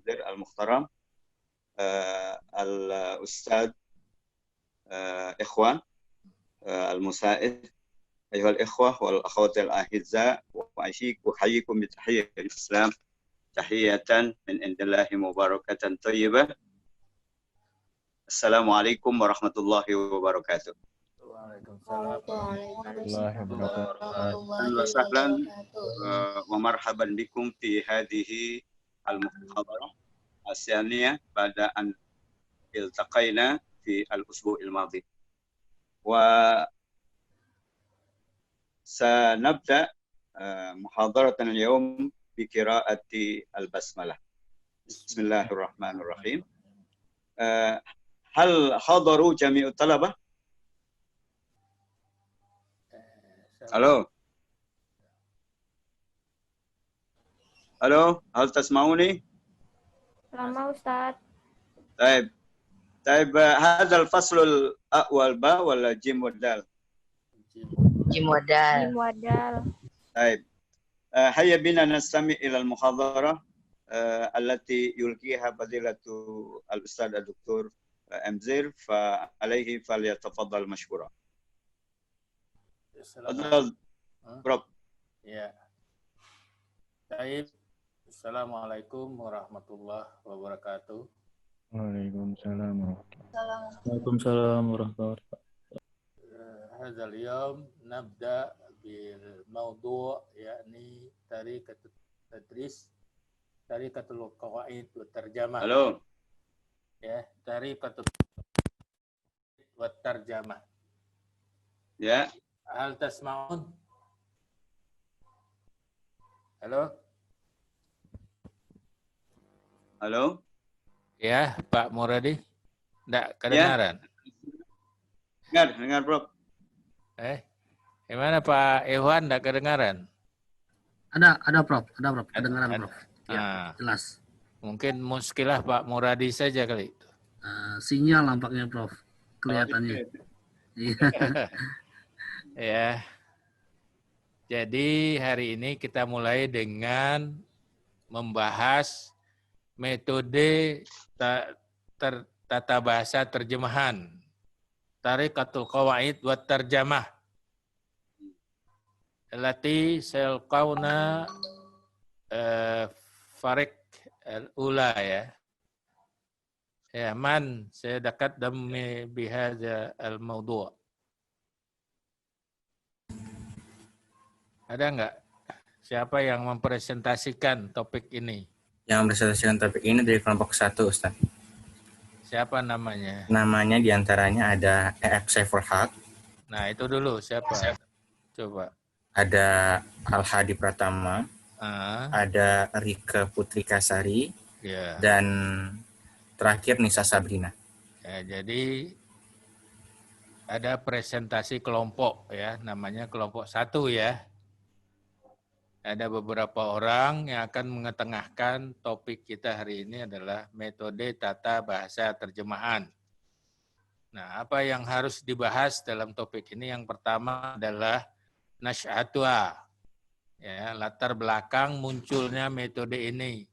المحاضر المحترم الأستاذ إخوان المساعد، أيها الإخوة والأخوات الأعزاء، أحييكم بتحية الإسلام، تحية من عند الله مباركة طيبة. السلام عليكم ورحمة الله وبركاته. أهلا وسهلا ومرحبا بكم في هذه المحاضرة الثانية بعد أن التقينا في الأسبوع الماضي. وسنبدأ محاضرة اليوم بقراءة البسملة. بسم الله الرحمن الرحيم. هل حضروا جميع الطلبة؟ ألو ألو، هل تسمعوني؟ سلام أستاذ. طيب هذا الفصل الأول باء ولا جيم ودال؟ جيم ودال. جيم ودال. طيب هيا بنا نستمع إلى المحاضرة التي يلقيها فضيلة الأستاذ الدكتور أمزير، فعليه فليتفضل مشكورا. تفضل بروف. Ya. Baik. Assalamualaikum warahmatullahi wabarakatuh. Waalaikumsalam warahmatullahi wabarakatuh. هذا اليوم نبدأ بالموضوع يعني طريقة التدريس، طريقة القواعد والترجمة. Halo. Ya, طريقة والترجمة. Ya. هل تسمعون؟ Halo? Halo. Ya, Pak Muradi. Enggak kedengaran? Dengar, Bro. Gimana Pak Iwan, enggak kedengaran? Ada Prof, kedengaran Prof. Ya, jelas. Mungkin muskilah Pak Muradi saja kali. Sinyal nampaknya Prof, kelihatannya. Ya. Jadi hari ini kita mulai dengan membahas metode tata bahasa terjemahan. Tariqatul qawaid wa tarjamah. Allati sayalqawna farik al-ula ya. Ya, man saya dekat demi bihadza al-mawdu'. Ada enggak siapa yang mempresentasikan topik ini? Yang mempresentasikan topik ini dari kelompok 1, Ustaz. Siapa namanya? Namanya diantaranya ada E.F. Saiful Haq. Nah, itu dulu siapa? Coba. Ada Al-Hadi Pratama. Ada Rika Putri Kasari. Ya. Dan terakhir Nisa Sabrina. Ya, jadi ada presentasi kelompok ya, namanya kelompok 1 ya. Ada beberapa orang yang akan mengetengahkan topik kita hari ini adalah metode tata bahasa terjemahan. Nah, apa yang harus dibahas dalam topik ini? Yang pertama adalah nasy'atuha. Ya, latar belakang munculnya metode ini.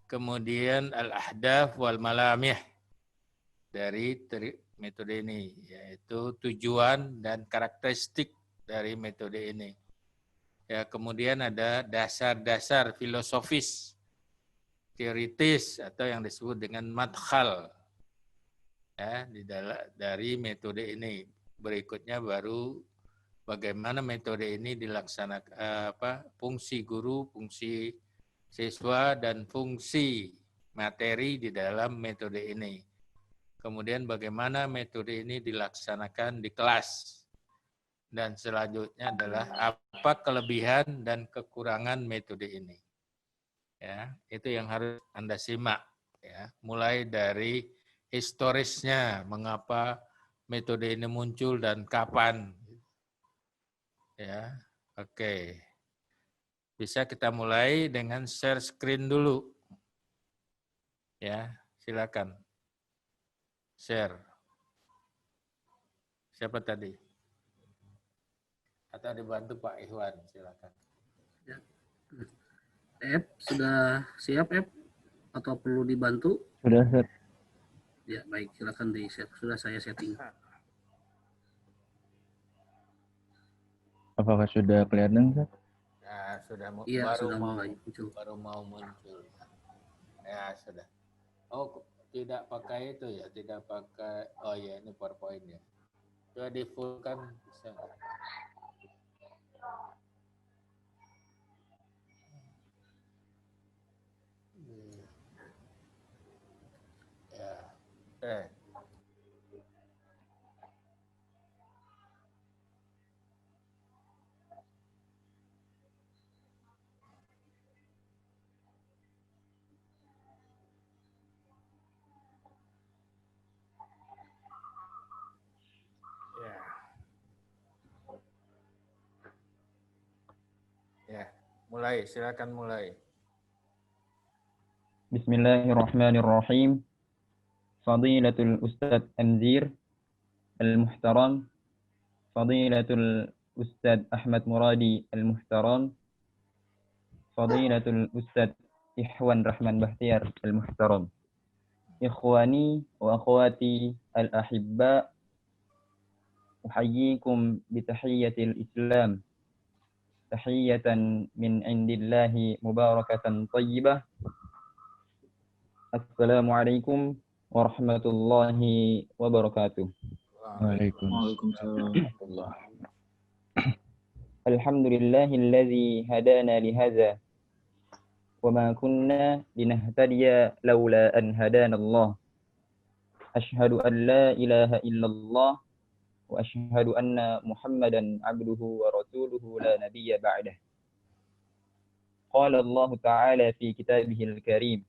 Kemudian al-ahdaf wal malamih dari metode ini, yaitu tujuan dan karakteristik dari metode ini. Ya, kemudian ada dasar-dasar filosofis, teoritis atau yang disebut dengan madkhal ya dari metode ini. Berikutnya baru bagaimana metode ini dilaksanakan, fungsi guru, fungsi siswa dan fungsi materi di dalam metode ini. Kemudian bagaimana metode ini dilaksanakan di kelas. Dan selanjutnya adalah apa kelebihan dan kekurangan metode ini. Ya, itu yang harus Anda simak ya, mulai dari historisnya, mengapa metode ini muncul dan kapan. Ya, oke. Bisa kita mulai dengan share screen dulu. Ya, silakan. Share. Siapa tadi? Atau dibantu Pak Ikhwan, silakan. Ya. Sudah siap, atau perlu dibantu? Sudah, Ustaz. Ya, baik. Silakan sudah saya setting. Apakah sudah kelihatan, Ustaz? Ya, sudah Iya, baru sudah mau mulai muncul. baru mau muncul. Ya, sudah. Oh, tidak pakai itu ya, tidak pakai. Oh ya, ini PowerPoint ya. Coba di full kan bisa. Ya. Ya, mulai. Silakan mulai. Bismillahirrahmanirrahim. Fadilatul Ustadz Anzir Al-Muhtaram, Fadilatul Ustadz Ahmad Muradi Al-Muhtaram, Fadilatul Ustadz Ihwan Rahman Bahtiar Al-Muhtaram, Ikhwani wa akhwati al-ahibba, uhayyikum bitahiyyatil Islam, tahiyyatan min indillahi mubarakatan tayyibah. Assalamualaikum warahmatullahi wabarakatuh. Waalaikumsalam. Alhamdulillahilladzi hadana lihadza wa ma kunna linahtadiya laula an hadana Allah. Asyhadu an la ilaha illallah wa asyhadu anna Muhammadan abduhu wa rasuluhu la nabiyya ba'dah. Qala Allah ta'ala fi kitabihil karim.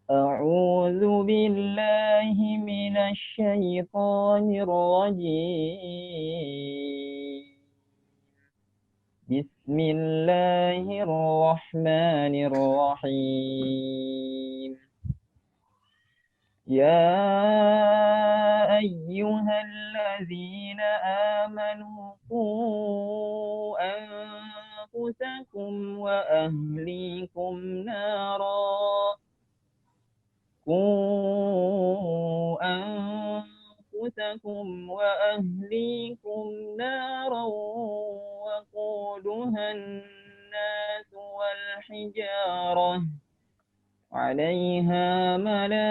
أعوذ بالله من الشيطان الرجيم. بسم الله الرحمن الرحيم. يا أيها الذين آمنوا قوا أنفسكم وأهليكم نارا أنفسكم وأهليكم نارا وقودها الناس والحجارة عليها ملائكة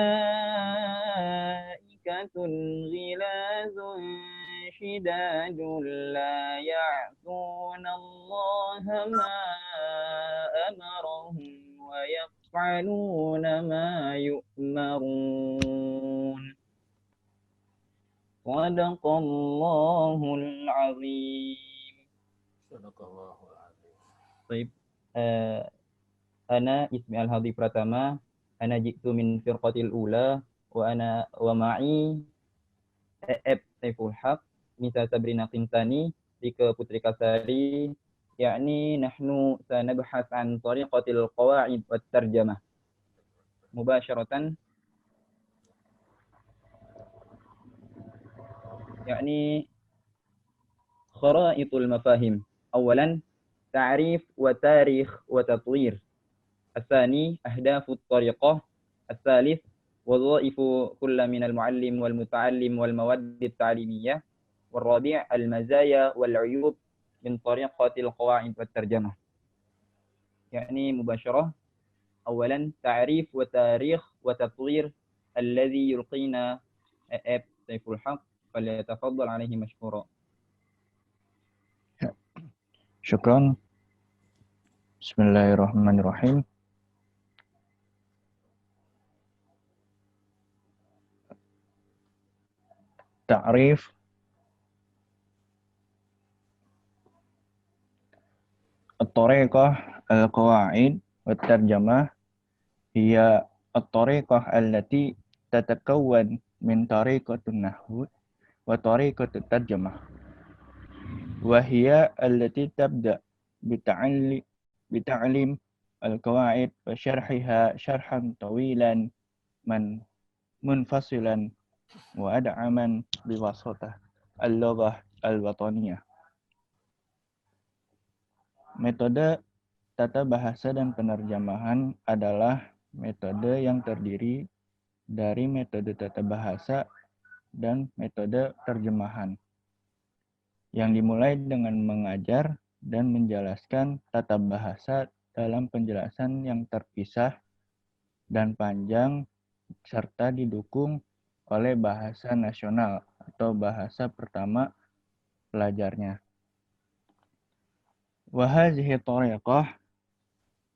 غلاظ شداد لا يعصون الله ما أمرهم ويفعلون ما يؤمرون. صدق الله العظيم. صدق الله العظيم. طيب أنا اسمي Al-Hadi Pratama. أنا جئت من فرقة الأولى وأنا ومعي Ep Saiful Haq, Nisa Sabrina Qintani, Rika Putri Kasari. يعني نحن سنبحث عن طريقة القواعد والترجمة مباشرة. يعني خرائط المفاهيم. أولا تعريف وتاريخ وتطوير. الثاني أهداف الطريقة. الثالث وظائف كل من المعلم والمتعلم والمواد التعليمية. والرابع المزايا والعيوب من طريقة القواعد والترجمة. يعني مباشرة. أولا تعريف وتاريخ وتطوير الذي يلقينا أب سيف الحق، فليتفضل عليه مشكورا. شكرا. بسم الله الرحمن الرحيم. تعريف الطريقة القواعد والترجمة هي الطريقة التي تتكون من طريقة النحو وطريقة الترجمة، وهي التي تبدأ بتعليم القواعد وشرحها شرحا طويلا منفصلا وأدعما بواسطة اللغة الوطنية. Metode tata bahasa dan penerjemahan adalah metode yang terdiri dari metode tata bahasa dan metode terjemahan, yang dimulai dengan mengajar dan menjelaskan tata bahasa dalam penjelasan yang terpisah dan panjang serta didukung oleh bahasa nasional atau bahasa pertama pelajarnya. Wa hadhihi tariqah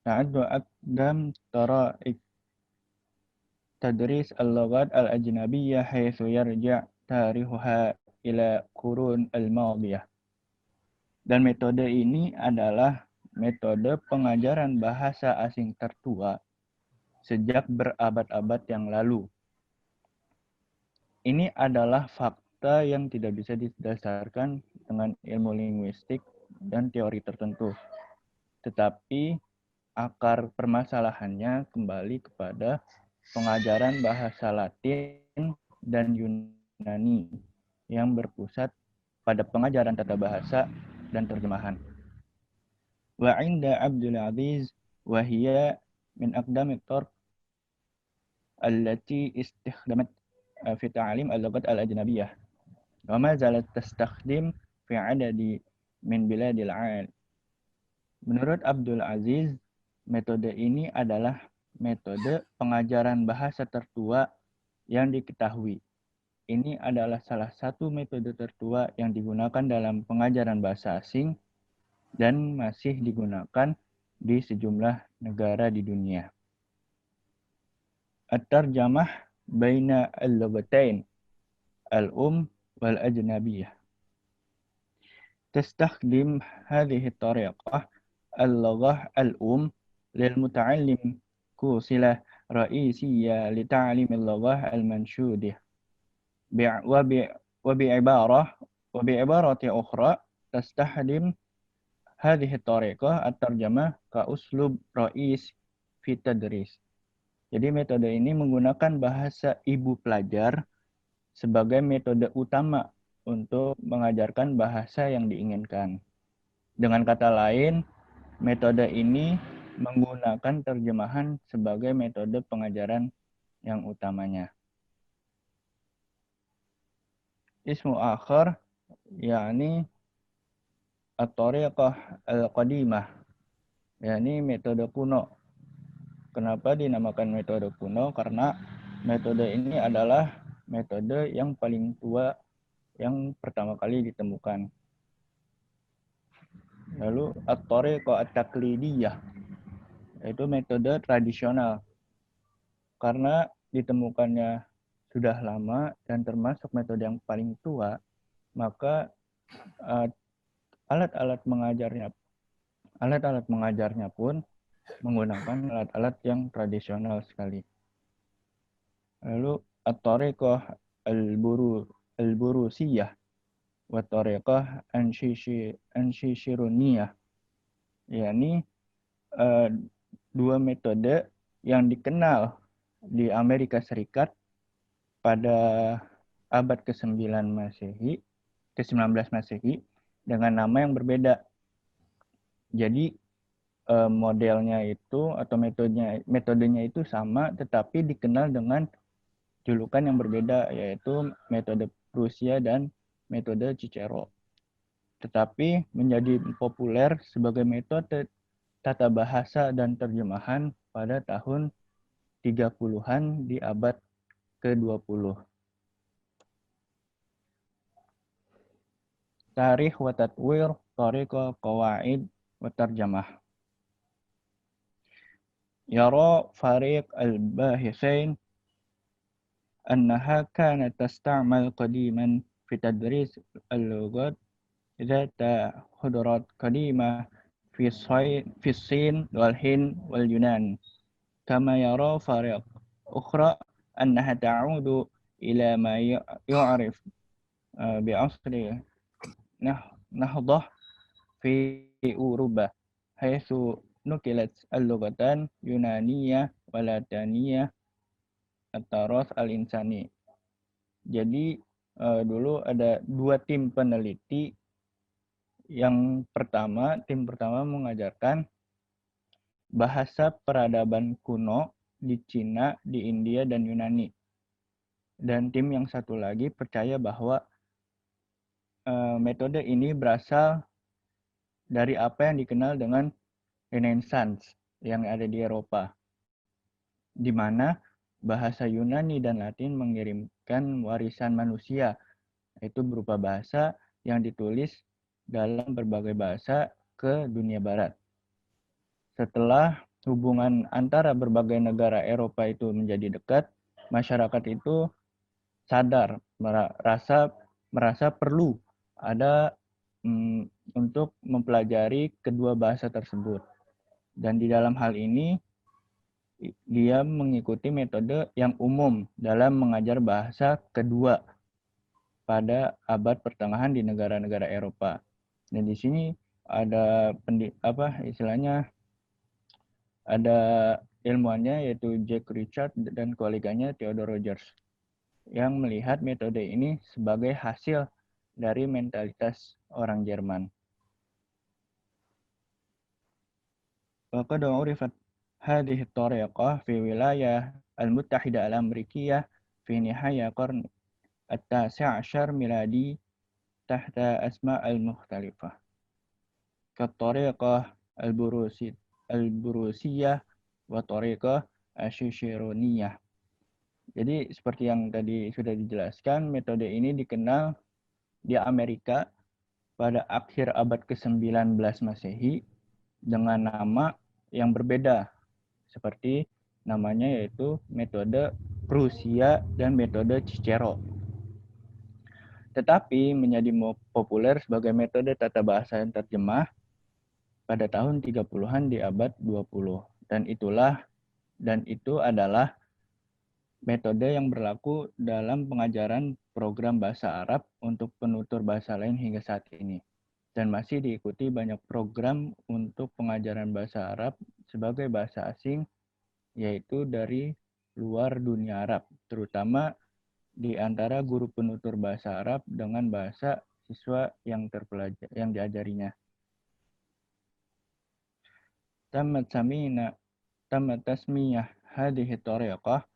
ta'addu aqdam tara'iq tadris al-lughat al-ajnabiyyah haitsu yarja' tarihuha ila qurun al-madiyah. Dan metode ini adalah metode pengajaran bahasa asing tertua sejak berabad-abad yang lalu. Ini adalah fakta yang tidak bisa didasarkan dengan ilmu linguistik dan teori tertentu. Tetapi akar permasalahannya kembali kepada pengajaran bahasa Latin dan Yunani yang berpusat pada pengajaran tata bahasa dan terjemahan. Wa 'inda Abdul Aziz wa hiya min aqdami at-turq allati istikhdamat في تعليم اللغات الأجنبية وما زالت تستخدم في عدد من بلاد العالم. Menurut Abdul Aziz, metode ini adalah metode pengajaran bahasa tertua yang diketahui. Ini adalah salah satu metode tertua yang digunakan dalam pengajaran bahasa asing dan masih digunakan di sejumlah negara di dunia. At-tarjamah baina al-lughatain al-um wal-ajnabiyah. تستخدم هذه الطريقة اللغة الأم للمتعلم كوسيلة رئيسية لتعليم اللغة المنشودة وبعبارة أخرى تستخدم هذه الطريقة الترجمة كأسلوب رئيس في التدريس. Jadi metode ini menggunakan bahasa ibu pelajar sebagai metode utama untuk mengajarkan bahasa yang diinginkan. Dengan kata lain, metode ini menggunakan terjemahan sebagai metode pengajaran yang utamanya. Ismu akhar, yakni at-tariqah al-qadimah, yakni metode kuno. Kenapa dinamakan metode kuno? Karena metode ini adalah metode yang paling tua yang pertama kali ditemukan. Lalu at-tariqah at-taqlidiyah, yaitu metode tradisional. Karena ditemukannya sudah lama dan termasuk metode yang paling tua, maka alat-alat mengajarnya pun menggunakan alat-alat yang tradisional sekali. Lalu at-tariqah al-burusiyah wa tariqah anshishiruniyah, yakni dua metode yang dikenal di Amerika Serikat pada abad ke-9 Masehi, ke-19 Masehi dengan nama yang berbeda. Jadi modelnya itu atau metodenya itu sama, tetapi dikenal dengan julukan yang berbeda, yaitu metode Prusia dan metode Cicero. Tetapi menjadi populer sebagai metode tata bahasa dan terjemahan pada tahun 30-an di abad ke-20. Tarikh wa tatwir tariqah qawaid wa tarjamah. يرى فريق الباحثين أنها كانت تستعمل قديما في تدريس اللغات ذات حضارات قديمة في الصين والهند واليونان، كما يرى فريق أخرى أنها تعود إلى ما يعرف بعصر نهضة في أوروبا، حيث nukilat al-lughatan Yunaniyah wa Latiniyah at-taras al-insani. Jadi dulu ada dua tim peneliti. Yang pertama, tim pertama mengajarkan bahasa peradaban kuno di Cina, di India, dan Yunani. Dan tim yang satu lagi percaya bahwa metode ini berasal dari apa yang dikenal dengan Renaissance yang ada di Eropa, di mana bahasa Yunani dan Latin mengirimkan warisan manusia, yaitu berupa bahasa yang ditulis dalam berbagai bahasa ke dunia barat. Setelah hubungan antara berbagai negara Eropa itu menjadi dekat, masyarakat itu sadar, merasa perlu ada untuk mempelajari kedua bahasa tersebut. Dan di dalam hal ini, dia mengikuti metode yang umum dalam mengajar bahasa kedua pada abad pertengahan di negara-negara Eropa. Dan di sini ada ada ilmuannya yaitu Jack Richard dan koleganya Theodore Rogers yang melihat metode ini sebagai hasil dari mentalitas orang Jerman. وقد عرفت هذه الطريقة في ولاية المتحدة الأمريكية في نهاية القرن ال19 ميلادي تحت أسماء مختلفة كالطريقة البروسية وطريقة الشيشيرونية. Jadi seperti yang tadi sudah dijelaskan, metode ini dikenal di Amerika pada akhir abad ke-19 Masehi dengan nama yang berbeda, seperti namanya yaitu metode Prusia dan metode Cicero. Tetapi menjadi populer sebagai metode tata bahasa yang terjemah pada tahun 30-an di abad 20. Dan itu adalah metode yang berlaku dalam pengajaran program bahasa Arab untuk penutur bahasa lain hingga saat ini. Dan masih diikuti banyak program untuk pengajaran bahasa Arab sebagai bahasa asing, yaitu dari luar dunia Arab, terutama di antara guru penutur bahasa Arab dengan bahasa siswa yang diajarinya. Tamat tasmiyah hadhihi tariqah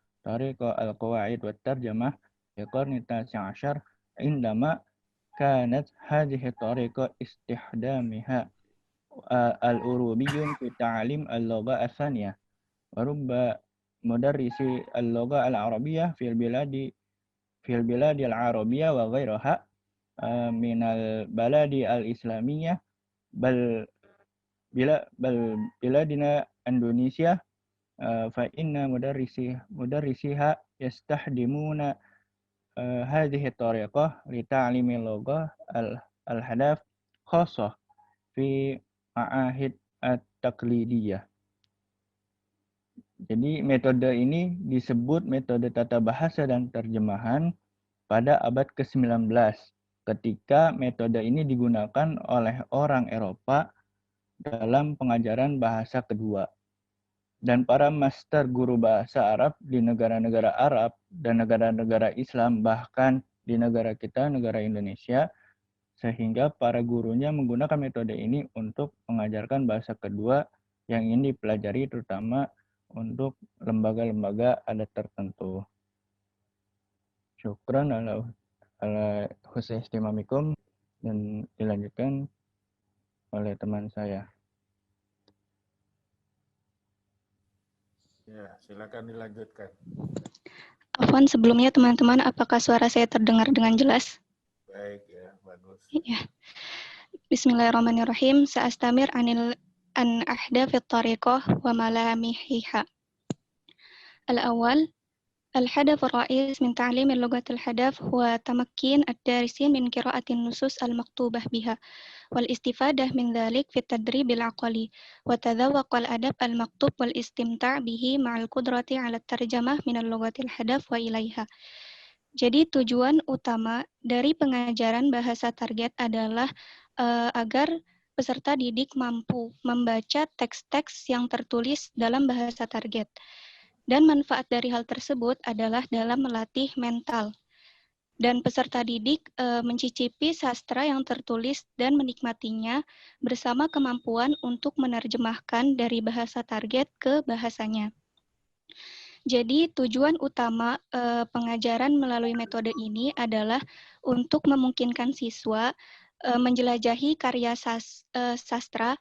al-qawaid wa tarjamah fi qarni al-19 indama كانت هذه الطريقة استخدامها الأوروبي في تعليم اللغة الثانية ورب مدرسي اللغة العربية في البلاد العربية وغيرها من البلاد الإسلامية بل بلادنا إندونيسيا فإن مدرسيها يستخدمون هذه الطريقة لتعليم اللغة الهدف خاصة في معاهد التقليدية. Jadi metode ini disebut metode tata bahasa dan terjemahan pada abad ke-19 ketika metode ini digunakan oleh orang Eropa dalam pengajaran bahasa kedua. Dan para master guru bahasa Arab di negara-negara Arab dan negara-negara Islam, bahkan di negara kita, negara Indonesia, sehingga para gurunya menggunakan metode ini untuk mengajarkan bahasa kedua yang ingin dipelajari, terutama untuk lembaga-lembaga adat tertentu. Syukran ala husni istimamikum, dan dilanjutkan oleh teman saya. Ya, silakan dilanjutkan. Afwan, sebelumnya teman-teman, apakah suara saya terdengar dengan jelas? Baik, ya, bagus. Ya. Bismillahirrahmanirrahim. Sa'astamir an ahdafi tariqah wa malamihiha. Al-awwal, الهدف الرئيس من تعليم اللغة الهدف هو تمكين الدارسين من قراءة النصوص المكتوبة بها والاستفادة من ذلك في التدريب العقلي وتذوق الأدب المكتوب والاستمتاع به مع القدرة على الترجمة من اللغة الهدف وإليها. Jadi tujuan utama dari pengajaran bahasa target adalah agar peserta didik mampu membaca teks-teks yang tertulis dalam bahasa target. Dan manfaat dari hal tersebut adalah dalam melatih mental dan peserta didik mencicipi sastra yang tertulis dan menikmatinya bersama kemampuan untuk menerjemahkan dari bahasa target ke bahasanya. Jadi tujuan utama pengajaran melalui metode ini adalah untuk memungkinkan siswa menjelajahi karya sastra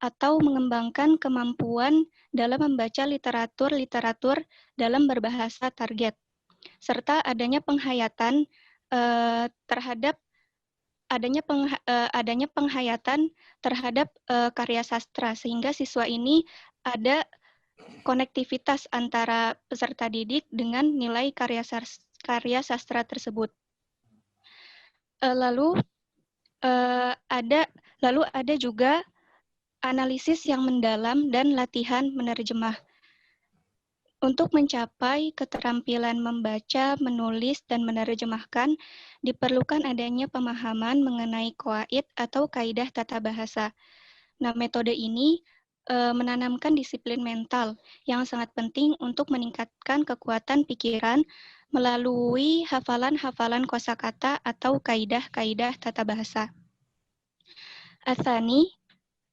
atau mengembangkan kemampuan dalam membaca literatur dalam berbahasa target, serta adanya penghayatan terhadap karya sastra, sehingga siswa ini ada konektivitas antara peserta didik dengan nilai karya sastra tersebut. Lalu ada juga analisis yang mendalam dan latihan menerjemah. Untuk mencapai keterampilan membaca, menulis, dan menerjemahkan, diperlukan adanya pemahaman mengenai qawaid atau kaidah tata bahasa. Nah, metode ini menanamkan disiplin mental yang sangat penting untuk meningkatkan kekuatan pikiran melalui hafalan-hafalan kosakata atau kaidah-kaidah tata bahasa. Atsani,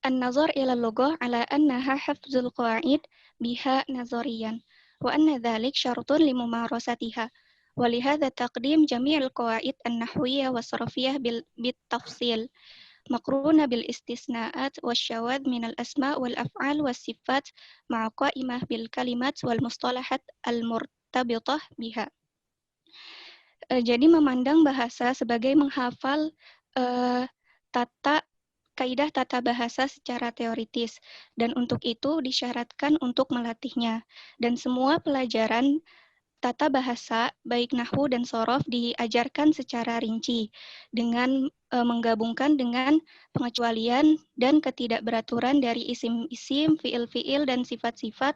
an-nazar ila al-lughah ala annaha hafzul qawaid biha nazariyan. وأن ذلك شرط لممارستها ولهذا تقديم جميع القواعد النحوية والصرفية بالتفصيل مقرونة بالاستثناءات والشواذ من الأسماء والأفعال والصفات مع قائمة بالكلمات والمصطلحات المرتبطة بها. Jadi memandang bahasa sebagai menghafal kaidah tata bahasa secara teoritis, dan untuk itu disyaratkan untuk melatihnya. Dan semua pelajaran tata bahasa, baik nahwu dan sorof, diajarkan secara rinci, dengan menggabungkan dengan pengecualian dan ketidakberaturan dari isim-isim, fiil-fiil, dan sifat-sifat,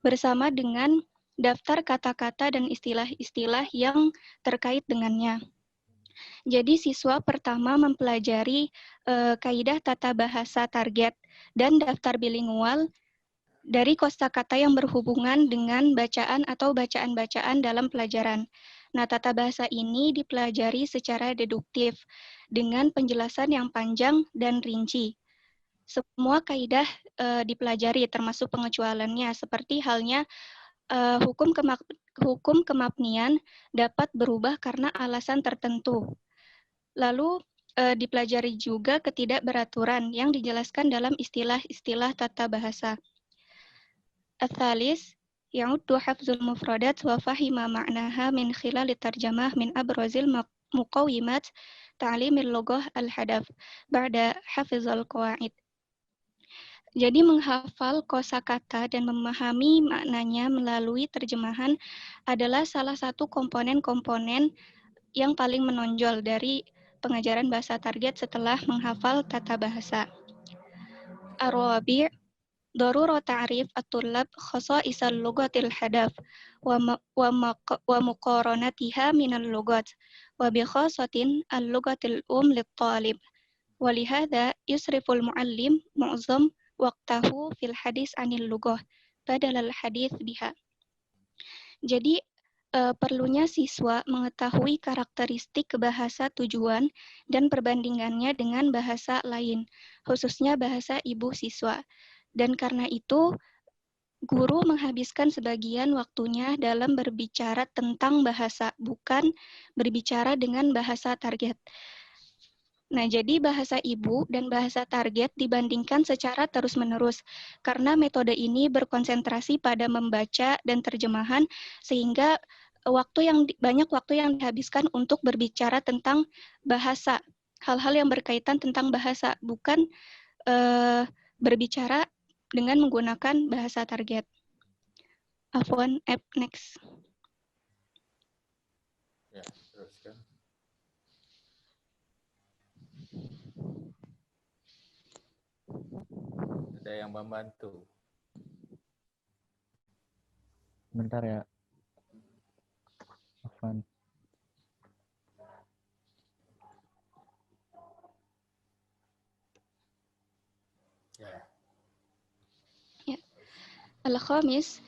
bersama dengan daftar kata-kata dan istilah-istilah yang terkait dengannya. Jadi siswa pertama mempelajari kaidah tata bahasa target dan daftar bilingual dari kosakata yang berhubungan dengan bacaan atau bacaan-bacaan dalam pelajaran. Nah, tata bahasa ini dipelajari secara deduktif dengan penjelasan yang panjang dan rinci. Semua kaidah dipelajari termasuk pengecualiannya, seperti halnya hukum kemabnian dapat berubah karena alasan tertentu. Lalu dipelajari juga ketidakberaturan yang dijelaskan dalam istilah-istilah tata bahasa. Ats-tsalis, ya'uddu hafzul mufradat wa fahima ma'naha min khilal tarjamah min abrazil muqawimat ta'limil lughah al-hadaf ba'da hafzul qawaid. Jadi menghafal kosakata dan memahami maknanya melalui terjemahan adalah salah satu komponen-komponen yang paling menonjol dari pengajaran bahasa target setelah menghafal tata bahasa. Ar-rabi', darurat ta'rif at-tullab khasa'isal lughatil hadaf wa muqaranatiha minal lughat wa bi khasatin al-lughatil lit-talib. Wa lihadza yusriful muallim mu'azzam waqtahu fil hadis anil lughah badalal hadis biha. Jadi perlunya siswa mengetahui karakteristik bahasa tujuan dan perbandingannya dengan bahasa lain, khususnya bahasa ibu siswa. Dan karena itu, guru menghabiskan sebagian waktunya dalam berbicara tentang bahasa, bukan berbicara dengan bahasa target. Nah, jadi bahasa ibu dan bahasa target dibandingkan secara terus-menerus, karena metode ini berkonsentrasi pada membaca dan terjemahan, sehingga banyak waktu yang dihabiskan untuk berbicara tentang bahasa, hal-hal yang berkaitan tentang bahasa, bukan berbicara dengan menggunakan bahasa target. Afwan, next. Ya, teruskan. Ada yang membantu? Bentar ya. Afwan. Ya. Al-khamis,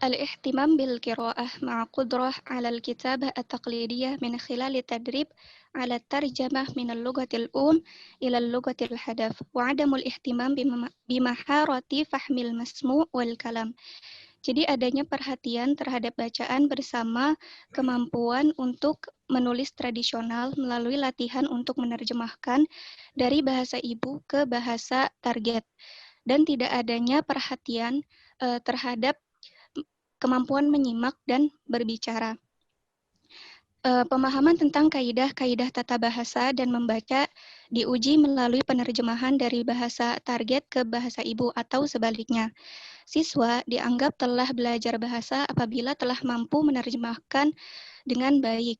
الاهتمام بالقراءة مع قدرة على الكتابة التقليدية من خلال التدريب على الترجمة من اللغة الأم إلى اللغة الحدث وعدم الاهتمام بمهارة فهم المسموع والكلام. Jadi adanya perhatian terhadap bacaan bersama kemampuan untuk menulis tradisional melalui latihan untuk menerjemahkan dari bahasa ibu ke bahasa target dan tidak adanya perhatian terhadap kemampuan menyimak dan berbicara. Pemahaman tentang kaidah-kaidah tata bahasa dan membaca diuji melalui penerjemahan dari bahasa target ke bahasa ibu atau sebaliknya. Siswa dianggap telah belajar bahasa apabila telah mampu menerjemahkan dengan baik.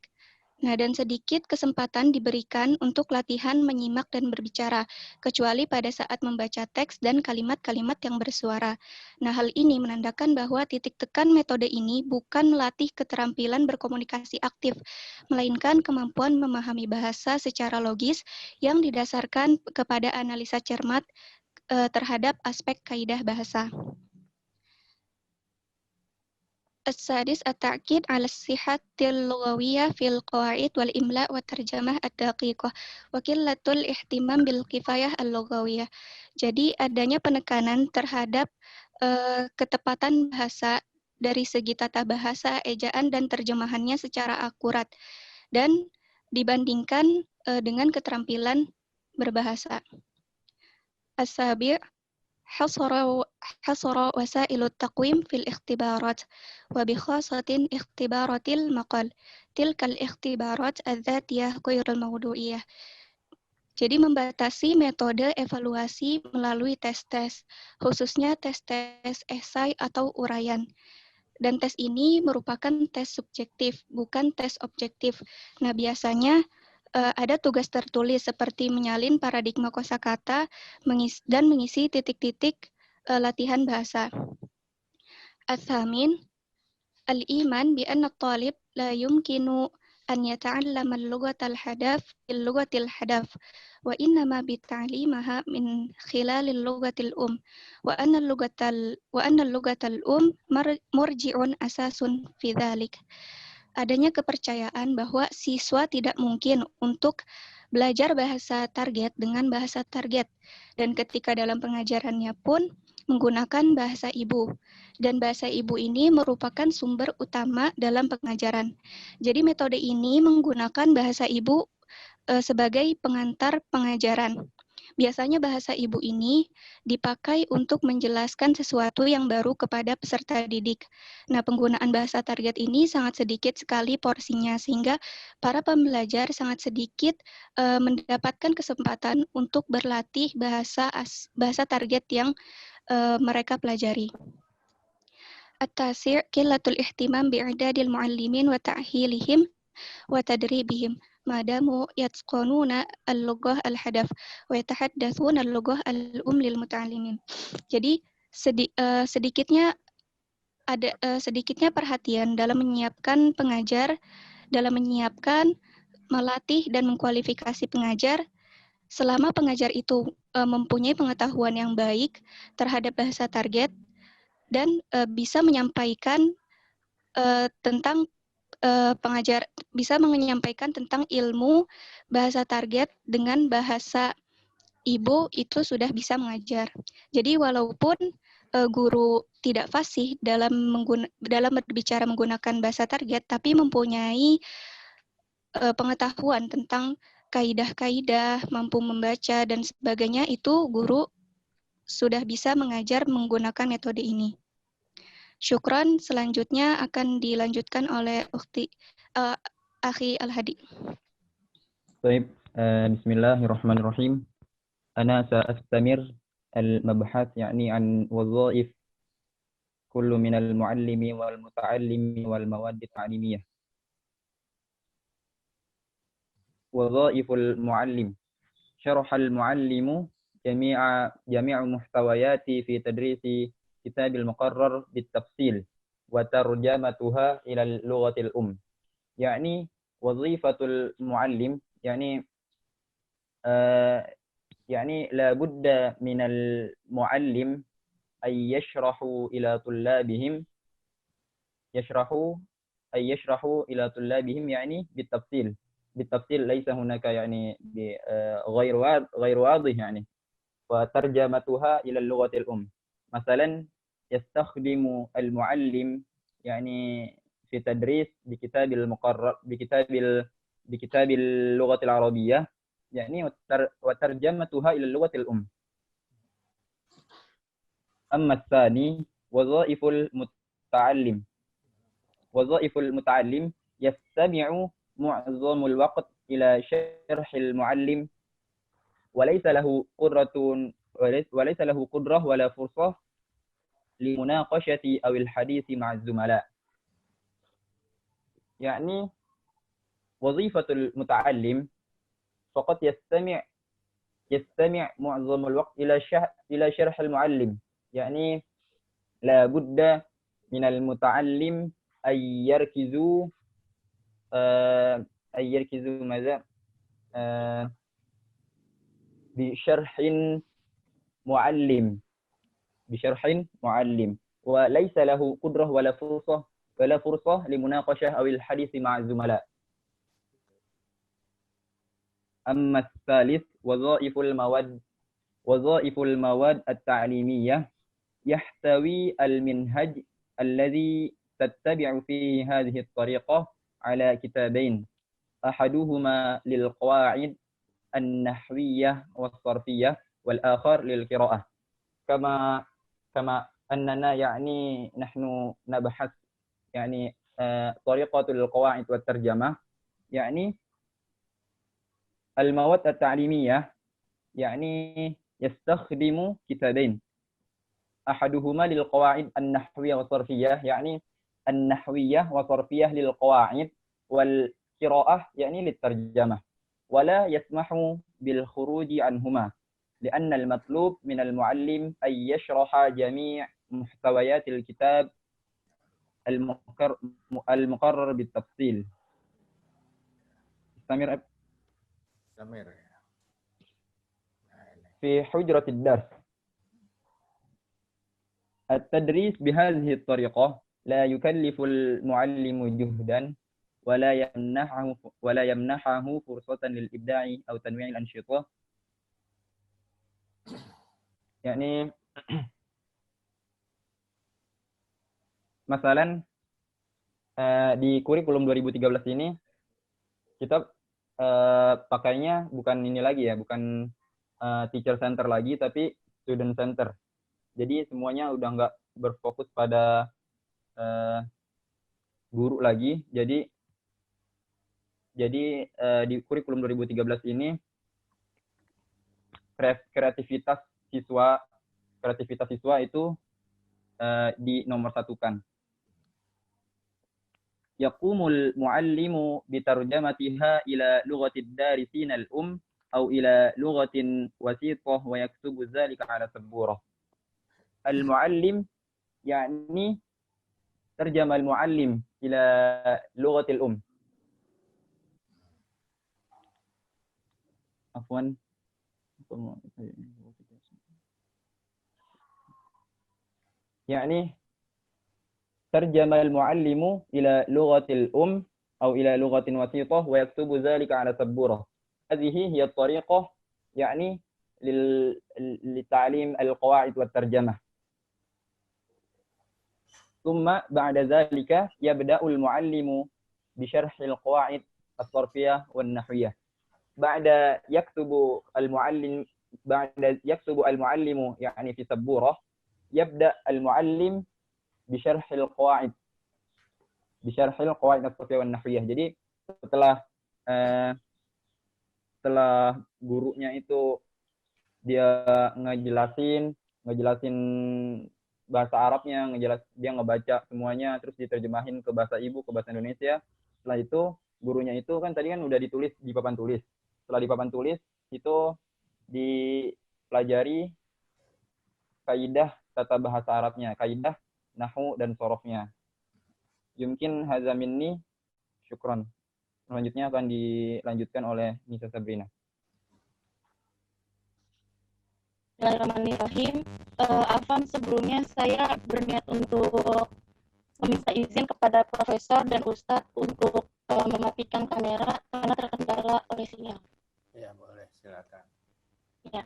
Nah, dan sedikit kesempatan diberikan untuk latihan menyimak dan berbicara, kecuali pada saat membaca teks dan kalimat-kalimat yang bersuara. Nah, hal ini menandakan bahwa titik tekan metode ini bukan melatih keterampilan berkomunikasi aktif, melainkan kemampuan memahami bahasa secara logis yang didasarkan kepada analisa cermat terhadap aspek kaidah bahasa. السادس التأكيد على الصحة اللغوية في القواعد والإملاء والترجمة الدقيقة وقلة الاهتمام بالكفاية اللغوية. Jadi adanya penekanan terhadap ketepatan bahasa dari segi tata bahasa, ejaan dan terjemahannya secara akurat dan dibandingkan dengan keterampilan berbahasa. As-sabi' حصر وسائل التقويم في الاختبارات وبخاصة اختبارات المقال تلك الاختبارات الذاتية غير الموضوعية. Jadi membatasi metode evaluasi melalui tes-tes, khususnya tes-tes esai atau uraian. Dan tes ini merupakan tes subjektif, bukan tes objektif. Nah, biasanya ada tugas tertulis seperti menyalin paradigma kosakata dan mengisi titik-titik latihan bahasa. Al-thamin, al-iman bi anna at-talib la yumkinu an yata'allama al-lughata al-hadath bil-lughati al-hadath wa innama bi-ta'limaha min khilal al-lughati al-um wa anna al-lughata al-um murji'un asasun fi dhalik. Adanya kepercayaan bahwa siswa tidak mungkin untuk belajar bahasa target dengan bahasa target dan ketika dalam pengajarannya pun menggunakan bahasa ibu dan bahasa ibu ini merupakan sumber utama dalam pengajaran. Jadi metode ini menggunakan bahasa ibu sebagai pengantar pengajaran. Biasanya bahasa ibu ini dipakai untuk menjelaskan sesuatu yang baru kepada peserta didik. Nah, penggunaan bahasa target ini sangat sedikit sekali porsinya, sehingga para pembelajar sangat sedikit mendapatkan kesempatan untuk berlatih bahasa target yang mereka pelajari. At-tasi' qillatul ihtimam bi'idadil muallimin wa ta'hilihim wa tadribihim. Madamu yatqanuna al-lughah al-hadath wa yatahaddatsuna al-lughah al-um lil muta'allimin. Jadi sedikitnya perhatian dalam menyiapkan pengajar, dalam menyiapkan, melatih dan mengkualifikasi pengajar selama pengajar itu mempunyai pengetahuan yang baik terhadap bahasa target dan bisa menyampaikan tentang pengajar bisa menyampaikan tentang ilmu bahasa target dengan bahasa ibu itu sudah bisa mengajar. Jadi walaupun guru tidak fasih dalam berbicara menggunakan bahasa target, tapi mempunyai pengetahuan tentang kaidah-kaidah, mampu membaca dan sebagainya, itu guru sudah bisa mengajar menggunakan metode ini. Syukran, selanjutnya akan dilanjutkan oleh Akhi Al-Hadi. Baik, bismillahirrahmanirrahim. Ana sa'astamir al-mabhath yani an wadhaif kullu min al-muallimi wal muta'allimi wal mawad at-ta'limiyah. Wadhaiful muallim. Syaraha al-muallimu jami'a muhtawayati fi tadrisi كتاب المقرر بالتفصيل وترجمتها إلى اللغة الأم. يعني وظيفة المعلم يعني لا بد من المعلم أن يشرح إلى طلابهم يشرحوا أي يشرحوا إلى طلابهم يعني بالتفصيل ليس هناك يعني غير واضح يعني. وترجمتها إلى اللغة الأم مثلا يستخدم المعلم يعني في تدريس بكتاب المقرر بكتاب اللغة العربية يعني وترجمتها إلى اللغة الأم. أما الثاني وظائف المتعلم يستمع معظم الوقت إلى شرح المعلم وليس له قدرة ولا فرصة لمناقشة أو الحديث مع الزملاء. يعني وظيفة المتعلم فقط يستمع معظم الوقت إلى شرح المعلم. يعني لا بد من المتعلم أن يركزوا ماذا بشرح معلم وليس له قدرة ولا فرصة لمناقشة أو الحديث مع الزملاء. أما الثالث وظائف المواد التعليمية يحتوي المنهج الذي تتبع فيه هذه الطريقة على كتابين أحدهما للقواعد النحوية والصرفية والآخر للقراءة. كما أننا يعني نحن نبحث يعني طريقة القواعد والترجمة. يعني المواد التعليمية يعني يستخدم كتابين أحدهما للقواعد النحوية والصرفية يعني النحوية وصرفية للقواعد والقراءة يعني للترجمة ولا يسمح بالخروج عنهما لأن المطلوب من المعلم أن يشرح جميع محتويات الكتاب المقرر بالتفصيل. استمر في حجرة الدرس. التدريس بهذه الطريقة لا يكلف المعلم جهدا ولا يمنحه فرصة للإبداع أو تنويع الأنشطة. يعني مثلا di kurikulum 2013 ini kita pakainya bukan ini lagi ya, bukan teacher center lagi, tapi student center. Jadi semuanya udah nggak berfokus pada guru lagi. Jadi di kurikulum 2013 ini kreativitas siswa itu dinomorsatukan. Yaqumul muallimu bitarjamatiha ila lughati ad-darisin al-um أو إلى لغة وسيطة ويكتب ذلك على سبورة. المعلم يعني ترجم المعلم إلى لغة الأم. عفوا. يعني ترجم المعلم إلى لغة الأم أو إلى لغة وسيطة ويكتب ذلك على سبورة. هذه هي الطريقة يعني لتعليم القواعد والترجمة. ثم بعد ذلك يبدأ المعلم بشرح القواعد الصرفية والنحوية. بعد يكتب المعلم يعني في سبورة يبدأ المعلم بشرح القواعد الصرفية والنحوية. Jadi setelah gurunya itu dia ngejelasin bahasa Arabnya, dia ngebaca semuanya, terus diterjemahin ke bahasa ibu, ke bahasa Indonesia. Setelah itu gurunya itu kan tadi kan udah ditulis di papan tulis. Setelah di papan tulis itu dipelajari kaidah tata bahasa Arabnya, kaidah nahwu dan sorofnya. Yumkin hadza minni, syukran. Selanjutnya akan dilanjutkan oleh Nisa Sabrina. Bismillahirrahmanirrahim. Afwan, sebelumnya saya berniat untuk meminta izin kepada profesor dan ustadz untuk mematikan kamera karena terkendala oleh sinyal. Ya, boleh, silakan. Ya.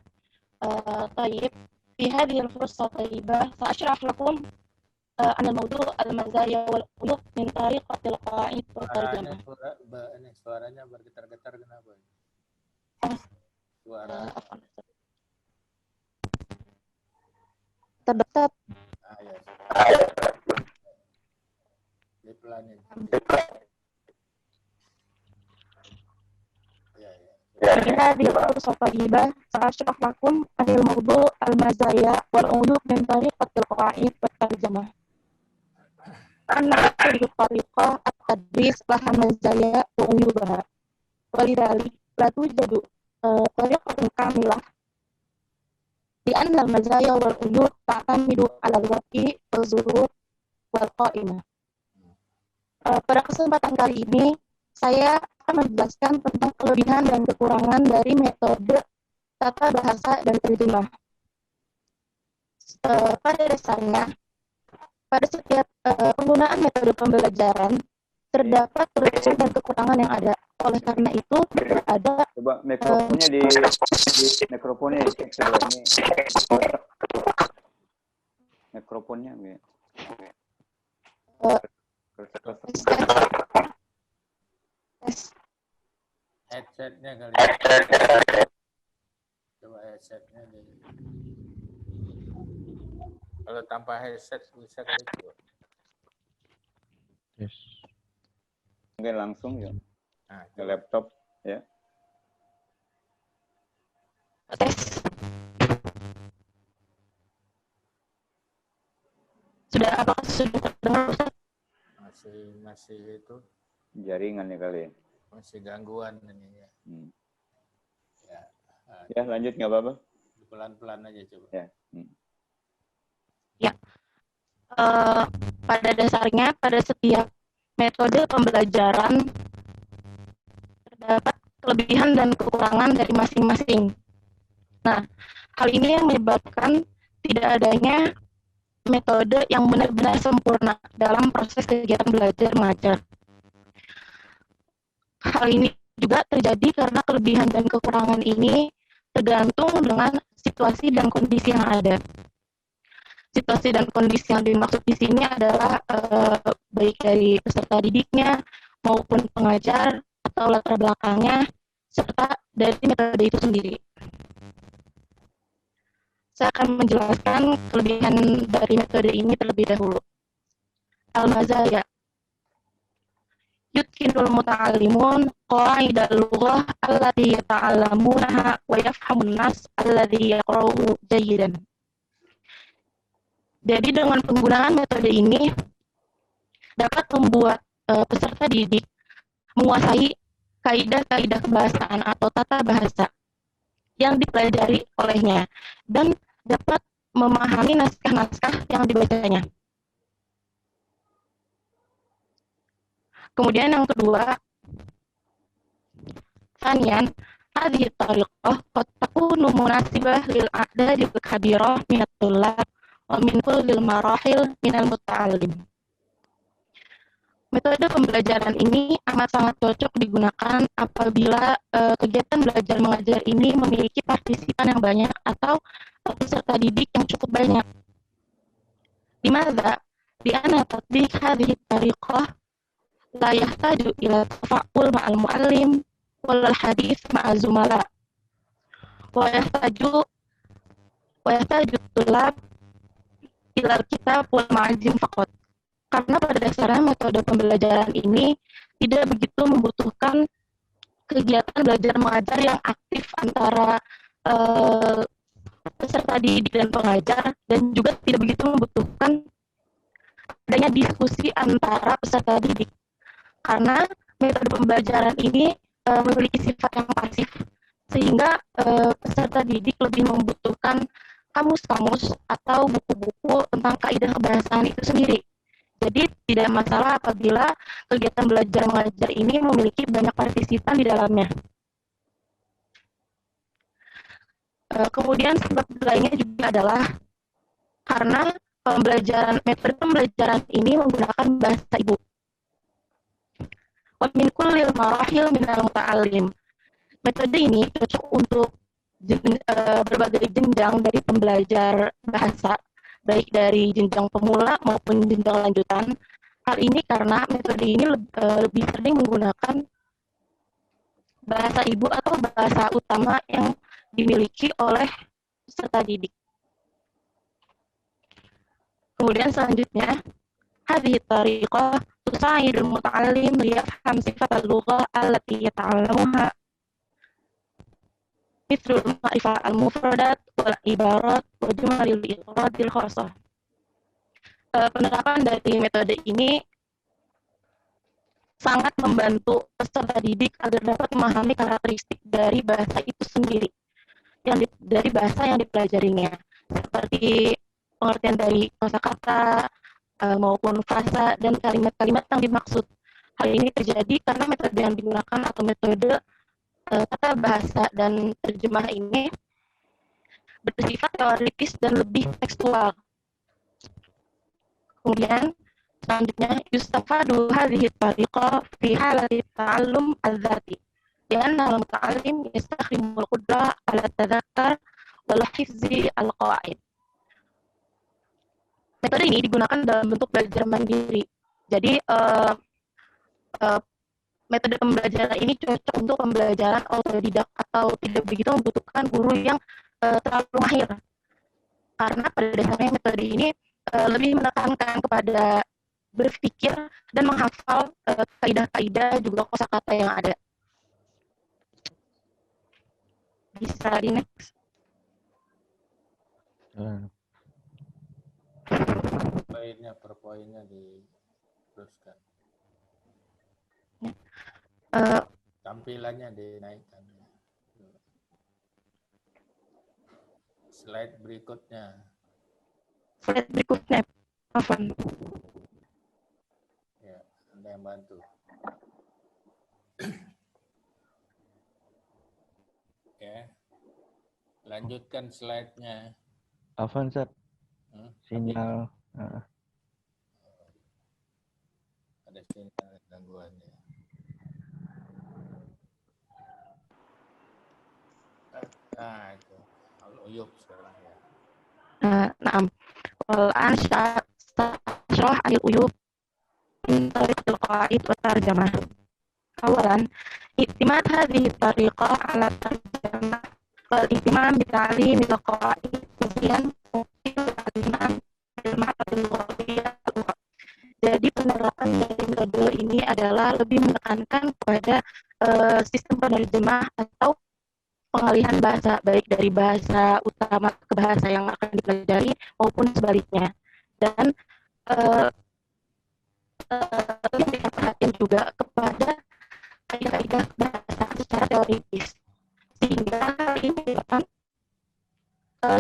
طيب في هذه الفرصة طيبة سأشرح لكم عن الموضوع المزايا والعيوب من طريقة القواعد والترجمة. Suaranya bergetar-getar kenapa? Suara. Terdekat. Ya. Dipelanin. في هذه الفرصة طيبة سأشرح لكم عن الموضوع المزايا والعيوب من طريقة القواعد والترجمة. أن كل طريقة التدريس لها مزايا وعيوبها، ولذلك لا توجد طريقة كاملة، لأن المزايا والعيوب تعتمد على الوقت والظروف والقائمة. Pada kesempatan kali ini saya akan menjelaskan tentang kelebihan dan kekurangan dari metode tata bahasa dan terjemah. Pada dasarnya, pada setiap penggunaan metode pembelajaran terdapat kelebihan dan kekurangan yang ada. Oleh karena itu ada. Coba mikrofonnya dicek sebelah ini. Mikrofonnya ya. Headsetnya kali. Coba headsetnya deh. Kalau tanpa headset bisa kali coba. Yes. Mungkin langsung ya. Nah, ke laptop ya. Sudah apakah sudah terdengar? Masih itu Jaringannya kali ya. masih gangguan ini ya. Ya lanjut nggak apa-apa. Pelan-pelan aja coba. Ya. Ya. Pada dasarnya pada setiap metode pembelajaran terdapat kelebihan dan kekurangan dari masing-masing. Nah, hal ini yang menyebabkan tidak adanya metode yang benar-benar sempurna dalam proses kegiatan belajar mengajar. Hal ini juga terjadi karena kelebihan dan kekurangan ini tergantung dengan situasi dan kondisi yang ada. Situasi dan kondisi yang dimaksud di sini adalah baik dari peserta didiknya maupun pengajar atau latar belakangnya serta dari metode itu sendiri. Saya akan menjelaskan kelebihan dari metode ini terlebih dahulu. Al-mazaya. Yutkinul muta'allimun qawaidal lughah allati yata'allamunaha wa yafhamun nas alladhi yaqra'u jayyidan. Jadi dengan penggunaan metode ini dapat membuat peserta didik menguasai kaidah-kaidah kebahasaan atau tata bahasa yang dipelajari olehnya dan dapat memahami naskah-naskah yang dibacanya. Kemudian yang kedua, Thaniyan, hadhihi tariqah qad takunu munasibah lil a'dad al-kabirah min at-tullab wa min kullil marahil min al-muta'allim. Metode pembelajaran ini amat sangat cocok digunakan apabila kegiatan belajar mengajar ini memiliki partisipan yang banyak atau peserta didik yang cukup banyak. Limadza? Li'anna tatbiq hadhihi tariqah la yahtaju ila tafa'ul ma'al mu'allim wal hadits ma'a zumala wa yahtaju tulab ila kitab wal ma'azim faqat. Karena pada dasarnya metode pembelajaran ini tidak begitu membutuhkan kegiatan belajar mengajar yang aktif antara peserta didik dan pengajar, dan juga tidak begitu membutuhkan adanya diskusi antara peserta didik. Karena metode pembelajaran ini memiliki sifat yang pasif, sehingga peserta didik lebih membutuhkan kamus-kamus atau buku-buku tentang kaidah kebahasaan itu sendiri. Jadi tidak masalah apabila kegiatan belajar mengajar ini memiliki banyak partisipan di dalamnya. Kemudian sebab lainnya juga adalah karena metode pembelajaran ini menggunakan bahasa ibu. Wa min kullil marahil minal muta'allim. Metode ini cocok untuk berbagai jenjang dari pembelajar bahasa, baik dari jenjang pemula maupun jenjang lanjutan. Hal ini karena metode ini lebih sering menggunakan bahasa ibu atau bahasa utama yang dimiliki oleh peserta didik. Kemudian selanjutnya, hadhihi tariqah tusa'idul muta'allim liyafham sifat al-lughah allati yata'allamuha mithlul ma'rifah al-mufradat wal ibarat wa jumalil iradil khasah. Penerapan dari metode ini sangat membantu peserta didik agar dapat memahami karakteristik dari bahasa itu sendiri, dari bahasa yang dipelajarinya, seperti pengertian dari kosakata maupun frasa dan kalimat-kalimat yang dimaksud. Hal ini terjadi karena metode yang digunakan atau metode tata bahasa dan terjemah ini bersifat teoritis dan lebih tekstual. Kemudian selanjutnya yustafadu hadhihi tariqah fi halati ta'allum al-dhati. Lianna al-muta'allim yastakhdimu al-qudrah ala tadhakkar wal hifzi al-qawaid. Metode ini digunakan dalam bentuk belajar mandiri. Jadi metode pembelajaran ini cocok untuk pembelajaran autodidak atau tidak begitu membutuhkan guru yang terlalu mahir. Karena pada dasarnya metode ini lebih menekankan kepada berpikir dan menghafal kaidah-kaidah juga kosakata yang ada. Bisa di next. Per poinnya diteruskan. Tampilannya dinaikkan. Slide berikutnya. Afwan. Ya, Anda yang bantu. Oke. Lanjutkan slide-nya. Afwan, Ustaz. Sinyal. Ada sinyal gangguannya. Nah, itu. Al-Uyub sekarang ya. Naam. Wal-an syarah al-uyub min tariqil qawaid wa tarjamah. Awalan, i'timad hadhihi tariqah ala tarjamah wal ihtimam bi ta'lim al-qawaid kemudian jadi penerapan dari metode ini adalah lebih menekankan kepada sistem penerjemah atau pengalihan bahasa, baik dari bahasa utama ke bahasa yang akan dipelajari maupun sebaliknya. Dan memberikan perhatian juga kepada kaidah-kaidah bahasa secara teoritis. Sehingga ini merupakan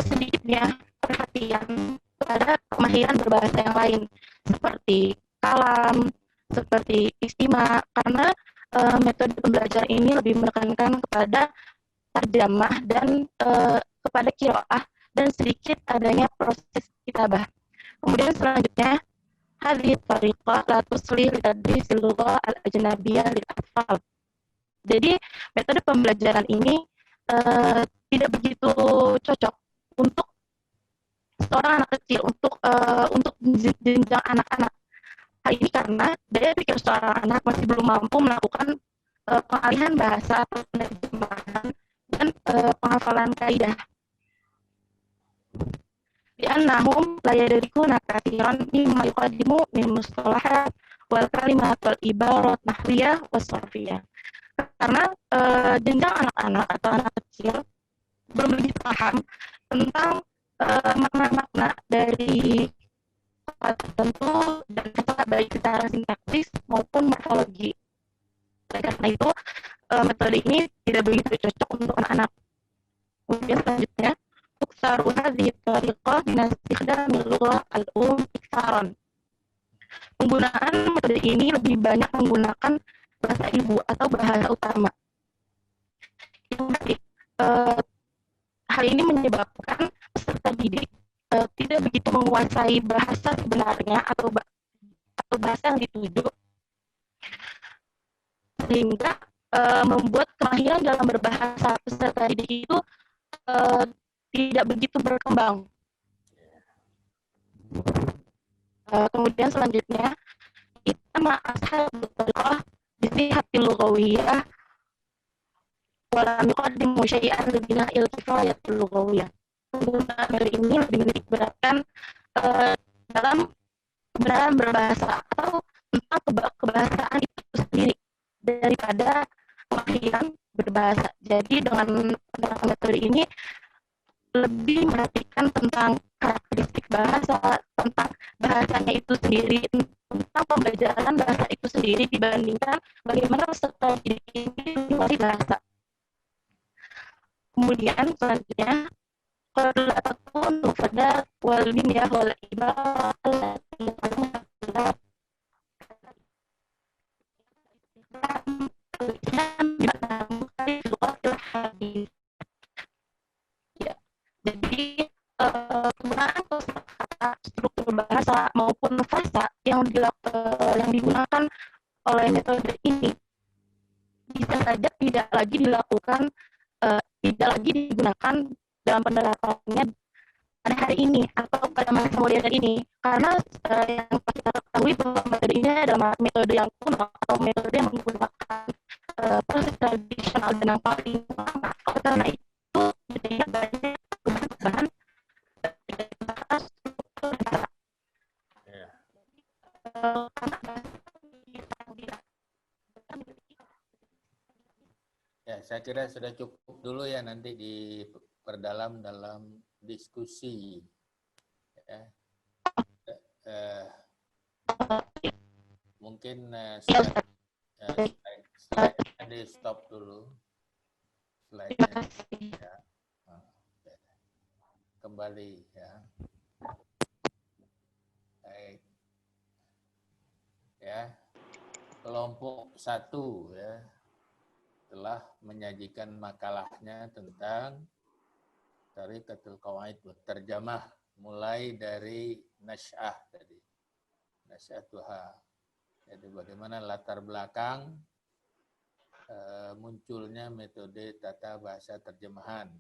sedikitnya perhatian kepada kemahiran berbahasa yang lain, seperti kalam, seperti istima, karena metode pembelajaran ini lebih menekankan kepada terjemah dan kepada qiraah dan sedikit adanya proses kitabah. Kemudian selanjutnya hadhihi tariqah la tuslih li tadrisil lughah al-ajnabiyyah lil atfal. Jadi metode pembelajaran ini tidak begitu cocok untuk seorang anak kecil, untuk jenjang anak-anak. Hal ini karena daya pikir seorang anak masih belum mampu melakukan pengalihan bahasa atau penerjemahan dan penghafalan kaidah. Li'annahum la yadrikuna katsiran mimma yuqaddimu min mustalahat wal kalimat wal ibarat nahwiyah was sarfiyah. Karena jenjang anak-anak atau anak kecil belum begitu paham tentang makna-makna dari kata tertentu dan kata baik secara sintaksis maupun morfologi. Karena itu metode ini tidak begitu cocok untuk anak-anak. Kemudian selanjutnya, tuksaru hadhihi tariqah min istikhdamil lughah al-um iktsaran. Penggunaan metode ini lebih banyak menggunakan bahasa ibu atau bahasa utama. Hal ini menyebabkan peserta didik tidak begitu menguasai bahasa sebenarnya atau bahasa yang dituju, sehingga membuat kemahiran dalam berbahasa peserta didik itu tidak begitu berkembang. Kemudian selanjutnya kita ashabul tariqah bisihatil lughawiyah wala yuqaddimu syai'an libina iltifayatul lughawiyah. Penggunaan metode ini lebih menitik beratkan dalam kebenaran berbahasa atau tentang kebahasaan itu sendiri daripada kemahiran berbahasa. Jadi dengan metode ini lebih memperhatikan tentang karakteristik bahasa, tentang bahasanya itu sendiri, tentang pembelajaran bahasa itu sendiri dibandingkan bagaimana peserta didik ini menguasai bahasa. Kemudian selanjutnya qad takunu pada wal bimyah wal ibarah jadi penggunaan kosakata, struktur bahasa maupun frasa yang digunakan oleh metode ini bisa saja tidak lagi digunakan dalam penerapannya pada hari ini atau pada masa modern ini, karena yang kita ketahui bahwa metode ini adalah metode yang kuno atau metode yang menggunakan proses tradisional dan yang paling lama. Karena itu bedanya banyak perubahan Ya, saya kira sudah cukup dulu ya, nanti diperdalam dalam diskusi. Ya. Mungkin slide-nya di stop dulu. Slide-nya. Ya. Kembali ya. Baik. Ya. Kelompok 1 ya telah menyajikan makalahnya tentang Tariqatul Qawaid wa Tarjamah, mulai dari nasy'ah tadi. Nasy'atuha. Jadi bagaimana latar belakang munculnya metode tata bahasa terjemahan.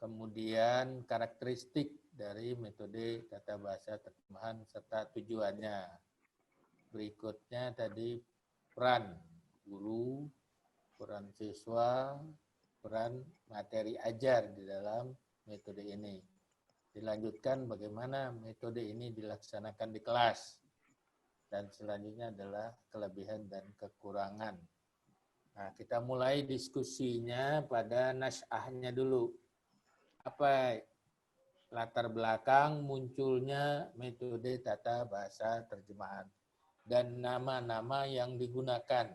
Kemudian karakteristik dari metode tata bahasa terjemahan serta tujuannya. Berikutnya tadi peran guru, peran siswa, peran materi ajar di dalam metode ini. Dilanjutkan bagaimana metode ini dilaksanakan di kelas. Dan selanjutnya adalah kelebihan dan kekurangan. Nah, kita mulai diskusinya pada nasy'ahnya dulu. Apa latar belakang munculnya metode tata bahasa terjemahan dan nama-nama yang digunakan.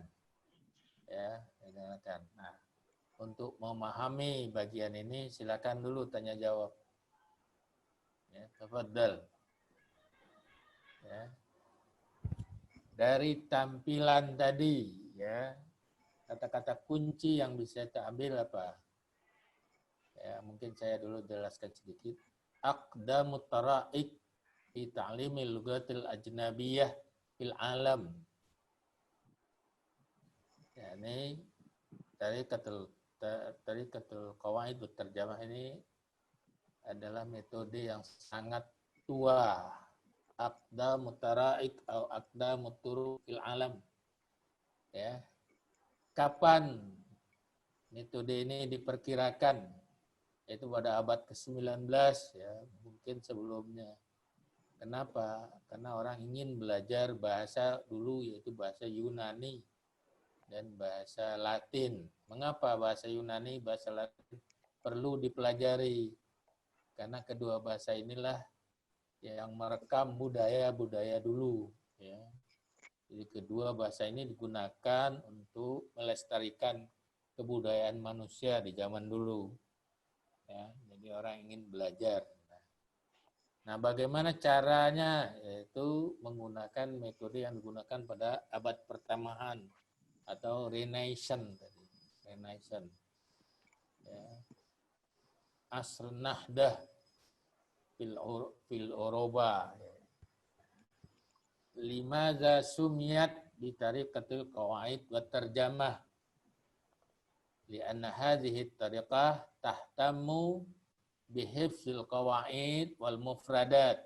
Ya, digunakan. Nah, untuk memahami bagian ini silakan dulu tanya jawab. Ya, tafadhal. Ya. Dari tampilan tadi ya, kata-kata kunci yang bisa kita ambil apa? Ya, mungkin saya dulu jelaskan sedikit. Aqdamut tara'iq fi ta'limil lughatil ajnabiyyah fil alam. Ya, ini Tariqatul Qawaid wa Tarjamah ini adalah metode yang sangat tua. Aqdamut tara'iq atau aqdamut turuq fil alam. Ya. Kapan metode ini diperkirakan? Itu pada abad ke-19 ya, mungkin sebelumnya. Kenapa? Karena orang ingin belajar bahasa dulu, yaitu bahasa Yunani dan bahasa Latin. Mengapa bahasa Yunani, bahasa Latin perlu dipelajari? Karena kedua bahasa inilah yang merekam budaya-budaya dulu. Ya. Jadi kedua bahasa ini digunakan untuk melestarikan kebudayaan manusia di zaman dulu. Ya, jadi orang ingin belajar. Nah, bagaimana caranya? Yaitu menggunakan metode yang digunakan pada abad pertengahan atau Renaissance tadi. Renaissance. Ya. Asr Nahdah. fil Oroba. Limadza sumiyat bi tariqatil qawaid wa tarjamah. Lianna hadhihi tariqah tahtamu bihifzil qawaid wal mufradat.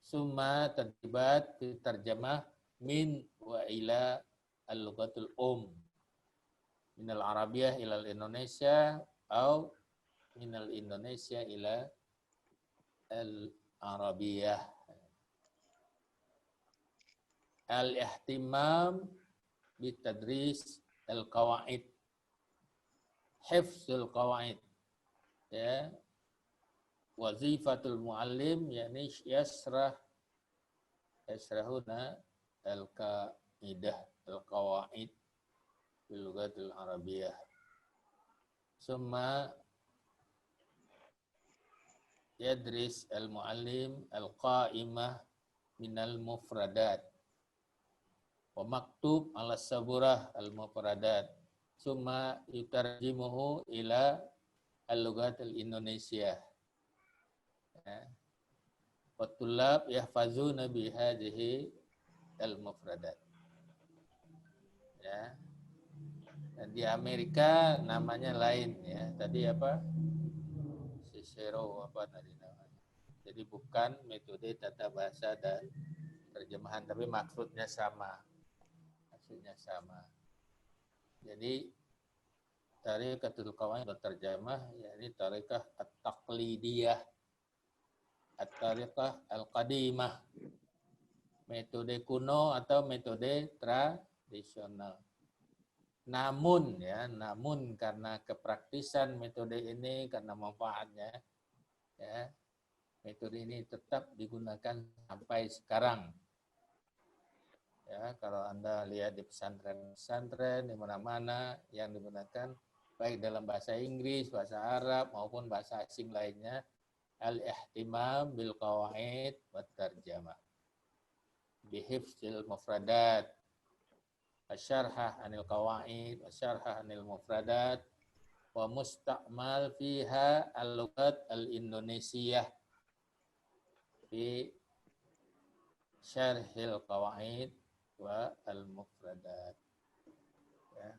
Summa terlibat fi tarjamah min wa ila al-lughatul min al-Arabiyah ila al-Indonesia atau min al-Indonesia ila al-Arabiyah. Al-ihtimam bitadris al-qawaid, hifzul qawaid, ya, wazifatul muallim yakni yasrahuna al-qaidah al-qawaid bil lughatil arabiyyah. Summa yadris al-muallim al-qaimah minal mufradat wa maktub ala saburah al-mufradat. Summa yutarjimuhu ila al-lughatil Indonesia. Wa tullab yahfazuna bi hadhihi al-mufradat. Ya. Dan di Amerika namanya lain ya. Tadi apa? Cicero apa tadi namanya. Jadi bukan metode tata bahasa dan terjemahan, tapi maksudnya sama. Maksudnya sama. Jadi tariqatul qawaid terjemah yakni tariqah at-taqlidiyah, at-tariqah al-qadimah, metode kuno atau metode tradisional. Namun karena kepraktisan metode ini, karena manfaatnya, ya, metode ini tetap digunakan sampai sekarang. Ya, kalau Anda lihat di pesantren-pesantren di mana-mana yang digunakan baik dalam bahasa Inggris, bahasa Arab maupun bahasa asing lainnya, al-ihtimam bil qawaid wa tarjamah bihifzil mufradat, asyarhah anil qawaid, asyarhah anil mufradat, wa musta'mal fiha al-lughat al-Indonesiyah fi syarhil qawaid wa al-mufradat. Ya,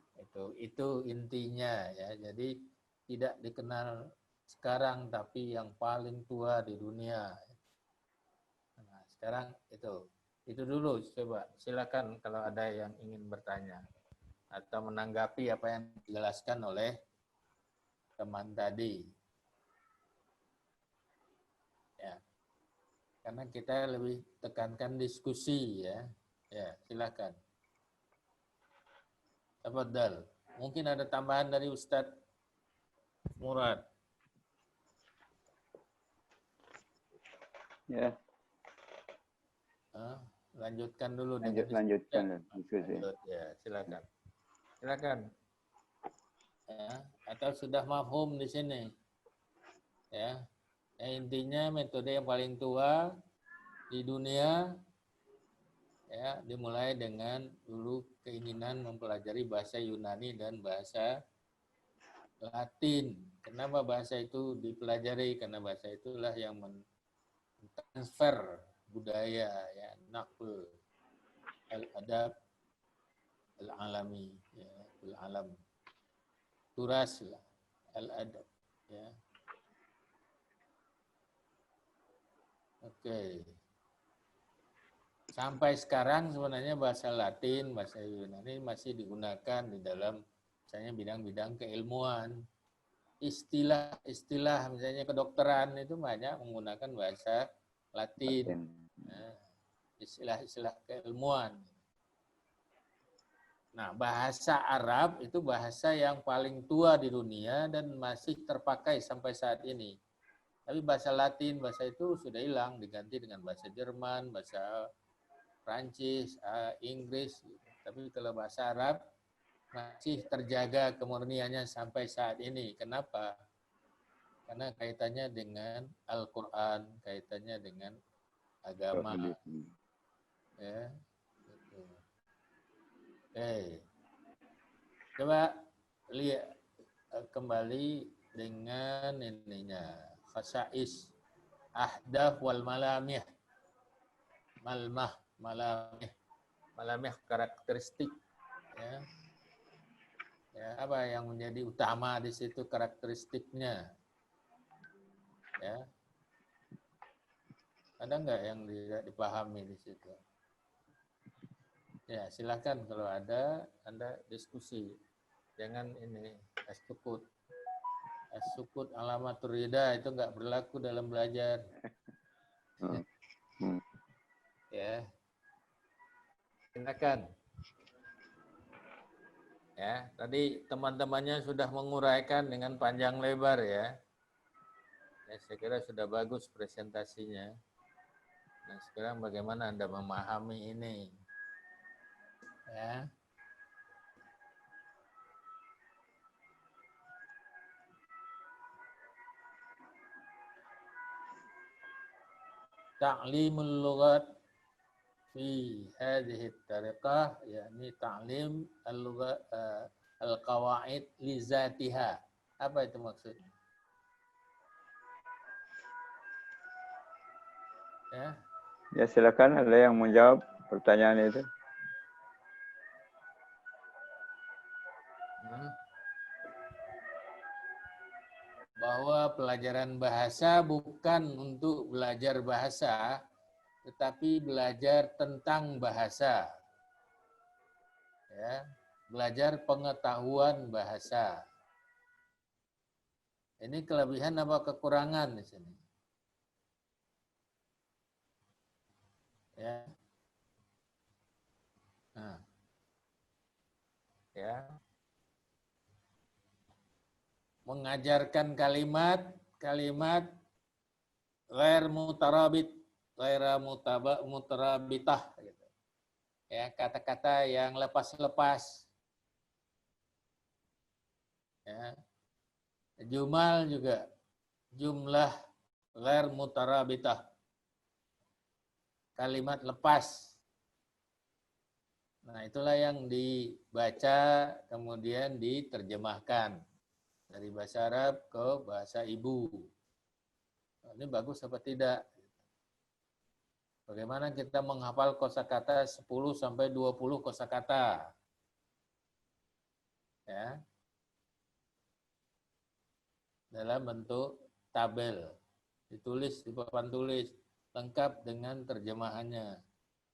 itu intinya ya. Jadi tidak dikenal sekarang tapi yang paling tua di dunia. Nah, sekarang itu dulu, coba silakan kalau ada yang ingin bertanya atau menanggapi apa yang dijelaskan oleh teman tadi. Ya. Karena kita lebih tekankan diskusi ya. Ya, silakan. Tafadhal. Mungkin ada tambahan dari Ustadz Murad. Ya. Lanjutkan dulu. Lanjutkan diskusi. Ya, silakan. Silakan. Ya, atau sudah mafhum di sini. Ya. Intinya metode yang paling tua di dunia ya, dimulai dengan dulu keinginan mempelajari bahasa Yunani dan bahasa Latin. Kenapa bahasa itu dipelajari? Karena bahasa itulah yang mentransfer budaya ya, naql al-adab al-alami ya, al-alam. Turas al-adab ya. Oke. Sampai sekarang sebenarnya bahasa Latin, bahasa Yunani masih digunakan di dalam misalnya bidang-bidang keilmuan. Istilah misalnya kedokteran itu banyak menggunakan bahasa Latin. Nah, istilah-istilah keilmuan. Nah, bahasa Arab itu bahasa yang paling tua di dunia dan masih terpakai sampai saat ini. Tapi bahasa Latin, bahasa itu sudah hilang, diganti dengan bahasa Jerman, bahasa Prancis, Inggris. Tapi kalau bahasa Arab masih terjaga kemurniannya sampai saat ini. Kenapa? Karena kaitannya dengan Al-Quran, kaitannya dengan agama. Ya, gitu. Oke. Coba lihat kembali dengan ininya. Khasais Ahdaf wal malamih. Malmah, malamih. Malamih karakteristik. Ya. Ya, apa yang menjadi utama di situ karakteristiknya? Ya. Ada nggak yang tidak dipahami di situ? Ya, silakan kalau ada Anda diskusi. Jangan ini as-sukut. As-sukut alamatur rida itu nggak berlaku dalam belajar. Ya. Silakan. Ya, tadi teman-temannya sudah menguraikan dengan panjang lebar ya. Ya, saya kira sudah bagus presentasinya. Nah, sekarang bagaimana Anda memahami ini? Ya. Ta'limul lughat fi hadhihi tariqah yakni ta'lim al-lughat al-qawaid li zatiha. Apa itu maksudnya? Ya. Ya, silakan ada yang menjawab pertanyaan itu. Bahwa pelajaran bahasa bukan untuk belajar bahasa, tetapi belajar tentang bahasa. Ya, belajar pengetahuan bahasa. Ini kelebihan apa kekurangan di sini? Ya. Nah. Ya. Mengajarkan kalimat ghair mutarabit, ghaira mutarabitah gitu. Ya, kata-kata yang lepas-lepas. Ya. Jumal juga jumlah ghair mutarabitah. Kalimat lepas. Nah, itulah yang dibaca kemudian diterjemahkan dari bahasa Arab ke bahasa ibu. Nah, ini bagus apa tidak? Bagaimana kita menghafal kosakata 10 sampai 20 kosakata? Ya. Dalam bentuk tabel. Ditulis di papan tulis lengkap dengan terjemahannya.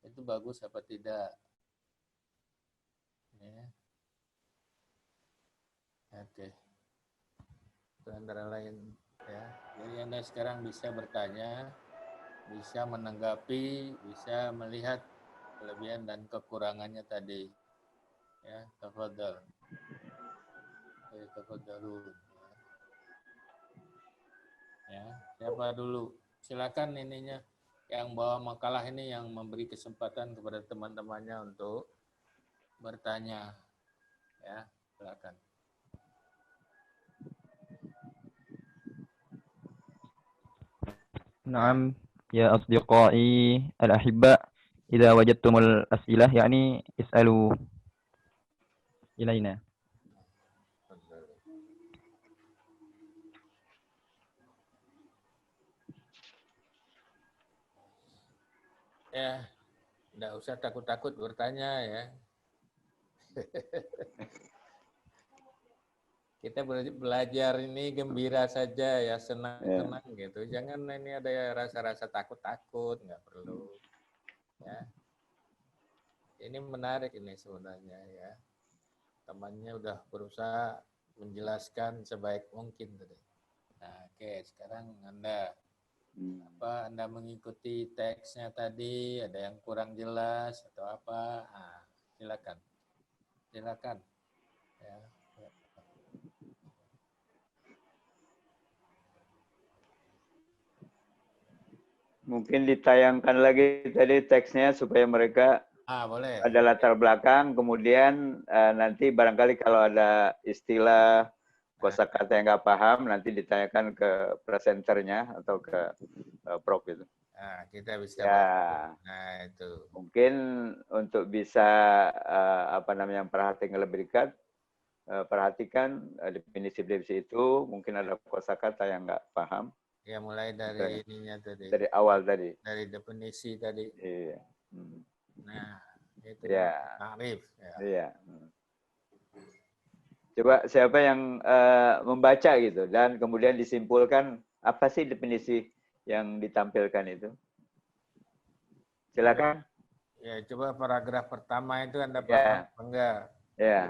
Itu bagus apa tidak? Ya. Oke. Itu antara lain ya. Jadi Anda sekarang bisa bertanya, bisa menanggapi, bisa melihat kelebihan dan kekurangannya tadi. Ya, tafadhal. Tafadhalun. Ya, siapa dulu? Silakan ininya yang bawa makalah ini yang memberi kesempatan kepada teman-temannya untuk bertanya. Ya, silakan. نعم يا أصدقائي الأحباء إذا وجدتم الأسئلة يعني اسألوا إلينا. Ya, enggak usah takut-takut bertanya ya. Kita belajar ini gembira saja ya, senang-senang gitu. Jangan ini ada rasa-rasa takut-takut, nggak perlu. Ya. Ini menarik ini sebenarnya ya. Temannya udah berusaha menjelaskan sebaik mungkin tadi. Nah, oke, sekarang Anda mengikuti teksnya tadi, ada yang kurang jelas atau apa? Nah, silakan. Silakan. Ya. Mungkin ditayangkan lagi tadi teksnya supaya mereka boleh. ada latar belakang, kemudian nanti barangkali kalau ada istilah kosakata yang nggak paham, nanti ditanyakan ke presenternya atau ke Prof itu. Nah, kita bisa Nah, itu. Mungkin untuk bisa perhatian lebih dekat, perhatikan definisi itu, mungkin ada kosakata yang nggak paham. Ya, mulai dari ininya tadi. Dari awal tadi. Dari definisi tadi. Iya. Nah, itu Ya. takrif. Ya. Iya. Coba siapa yang membaca gitu dan kemudian disimpulkan apa sih definisi yang ditampilkan itu? Silakan. Ya, coba paragraf pertama itu Anda paham Ya. apa enggak? Ya.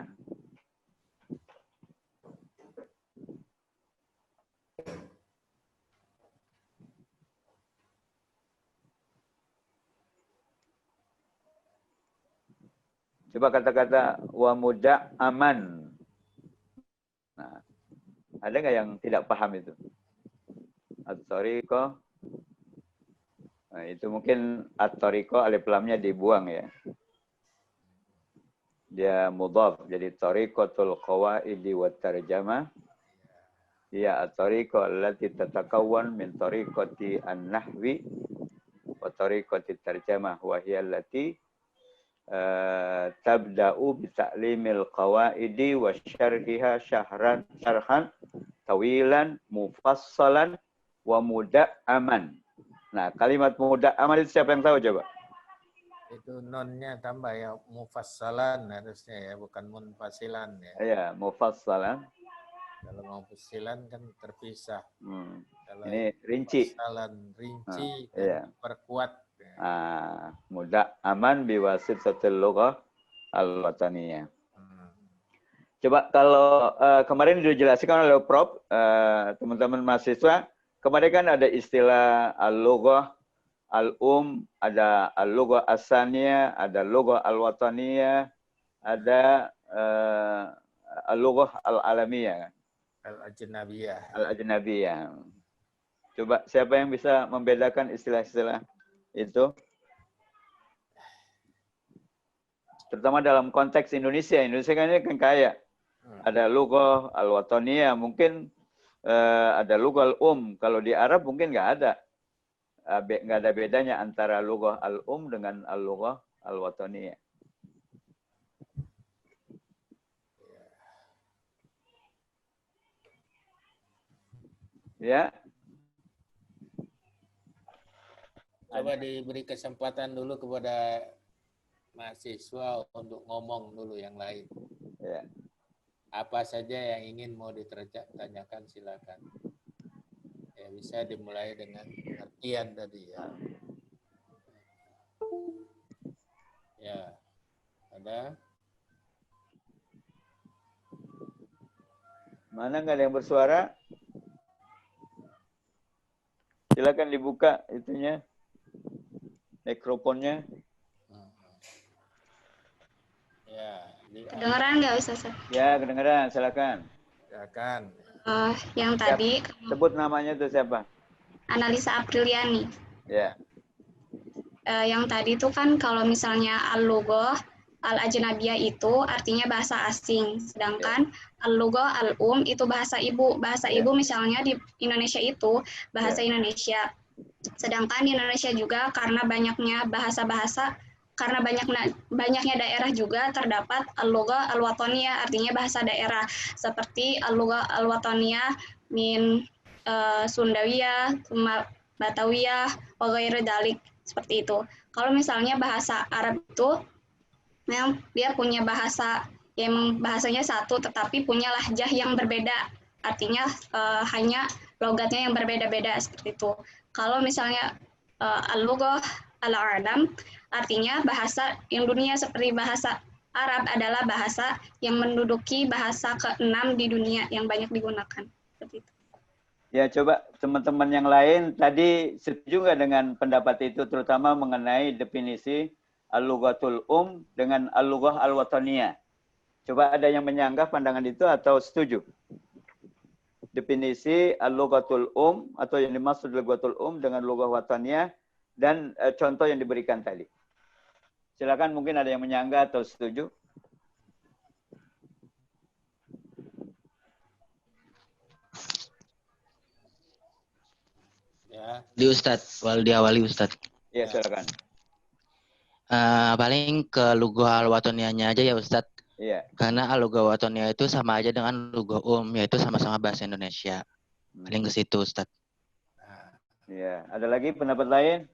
Coba kata-kata wa muda aman. Nah, ada nggak yang tidak paham itu? At-tariqah. Nah, itu mungkin at-tariqah alif lamnya dibuang ya. Dia mudhaf jadi tariqatul qawaidi wat tarjamah. Dia at-tariqah allati tatakawwan min tariqati an-nahwi wa tariqati tarjamah wa hiya allati tabda'u bi ta'limil qawaidi wa syarhiha syarhan tawilan mufassalan wa muda'aman. Nah, kalimat muda'aman itu siapa yang tahu coba? Itu nonnya tambah ya, mufassalan harusnya ya, bukan munfasilan ya. Ya, mufassalan. Kalau mufassilan kan terpisah. Kalau ini rinci. Mufassalan rinci kan iya. perkuat. Muda'aman biwasitatil lughah al-wataniyah. Coba kalau kemarin sudah dijelaskan oleh Prof, teman-teman mahasiswa, kemarin kan ada istilah al-lughah, ada al-lughah as-saniyah, ada lughah al-wataniyah, ada al-lughah al-alamiyah. Al-ajnabiyah. Al-ajnabiyah. Coba siapa yang bisa membedakan istilah-istilah itu? Terutama dalam konteks Indonesia. Indonesia kan ini kan kaya. Ada lughah al-wataniyah, mungkin ada lughah al-um. Kalau di Arab mungkin nggak ada. Nggak ada bedanya antara lughah al-um dengan al-lughah al-wataniyah. Ya. Coba diberi kesempatan dulu kepada mahasiswa untuk ngomong dulu yang lain. Ya. Apa saja yang ingin mau ditanyakan silakan. Ya, bisa dimulai dengan pengertian tadi ya. Ya, ada? Mana nggak ada yang bersuara? Silakan dibuka itunya, mikrofonnya. Ya. Kedengeran nggak Ustaz? Ya, kedengeran. Silakan. Silakan. Yang tadi. Sebut namanya itu siapa? Analisa Apriliani. Ya. Yang tadi itu kan kalau misalnya al-lughah al-ajnabiyah itu artinya bahasa asing, sedangkan al-lughah al-um itu bahasa ibu. Bahasa ibu misalnya di Indonesia itu bahasa Indonesia. Sedangkan di Indonesia juga karena banyaknya bahasa-bahasa, karena banyaknya daerah juga terdapat al-lughah al-wataniyah, artinya bahasa daerah seperti al-lughah al-wataniyah min Sundawiyah, Batawiyah, wa ghairu dzalik, seperti itu. Kalau misalnya bahasa Arab itu memang dia punya bahasa yang bahasanya satu tetapi punya lahjah yang berbeda, artinya hanya logatnya yang berbeda-beda seperti itu. Kalau misalnya al-lughah al-alam artinya bahasa yang dunia, seperti bahasa Arab adalah bahasa yang menduduki bahasa ke-6 di dunia yang banyak digunakan, seperti itu. Ya, coba teman-teman yang lain tadi setuju nggak dengan pendapat itu, terutama mengenai definisi al-lughatul dengan al-lughah al-wataniyah. Coba ada yang menyanggah pandangan itu atau setuju? Definisi al-lughatul atau yang dimaksud lughatul dengan lughah wataniyah dan contoh yang diberikan tadi. Silakan, mungkin ada yang menyanggah atau setuju. Ya. Diawali Ustadz. Iya, silakan. Paling ke lughah al-wataniyahnya aja ya Ustadz. Iya. Karena al-lughah wataniyah itu sama aja dengan lughah yaitu sama-sama bahasa Indonesia. Paling ke situ Ustadz. Ya, ada lagi pendapat lain?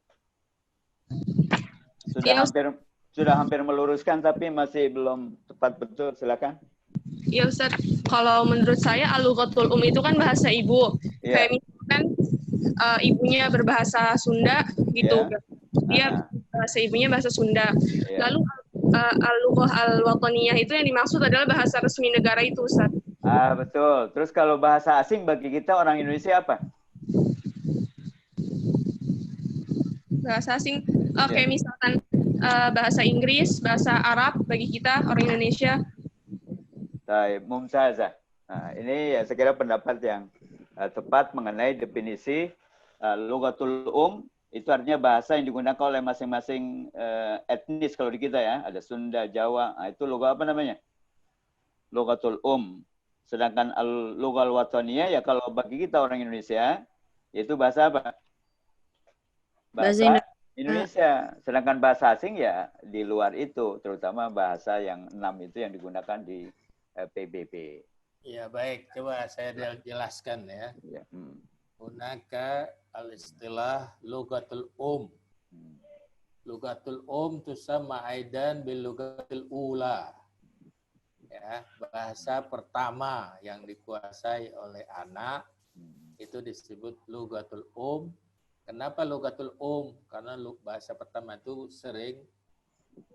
Ya, Sudah hampir meluruskan tapi masih belum tepat betul. Silakan. ya Ustaz, kalau menurut saya al-lughatul itu kan bahasa ibu. Iya. Kayak misalkan ibunya berbahasa Sunda gitu. Ya. Dia bahasa ibunya bahasa Sunda. Ya. Lalu al-lughah al-wataniyah itu yang dimaksud adalah bahasa resmi negara itu, Ustaz. Betul. Terus kalau bahasa asing bagi kita orang Indonesia apa? Bahasa asing, kayak misalkan bahasa Inggris, bahasa Arab bagi kita orang Indonesia. Baik, Mumtazah. Nah, ini ya saya kira pendapat yang tepat mengenai definisi lughatul itu artinya bahasa yang digunakan oleh masing-masing etnis kalau di kita ya. Ada Sunda, Jawa. Nah, itu lugha apa namanya? Lughatul Sedangkan al-lughal wataniyah ya kalau bagi kita orang Indonesia yaitu bahasa apa? Bahasa Indonesia. Sedangkan bahasa asing ya di luar itu, terutama bahasa yang 6 itu yang digunakan di PBB. Ya baik, coba saya jelaskan ya. Hunaka al-istilah lugatul Lugatul tusamma aidan bil lugatil ula. Ya, bahasa pertama yang dikuasai oleh anak itu disebut lugatul Kenapa lugatul Karena bahasa pertama itu sering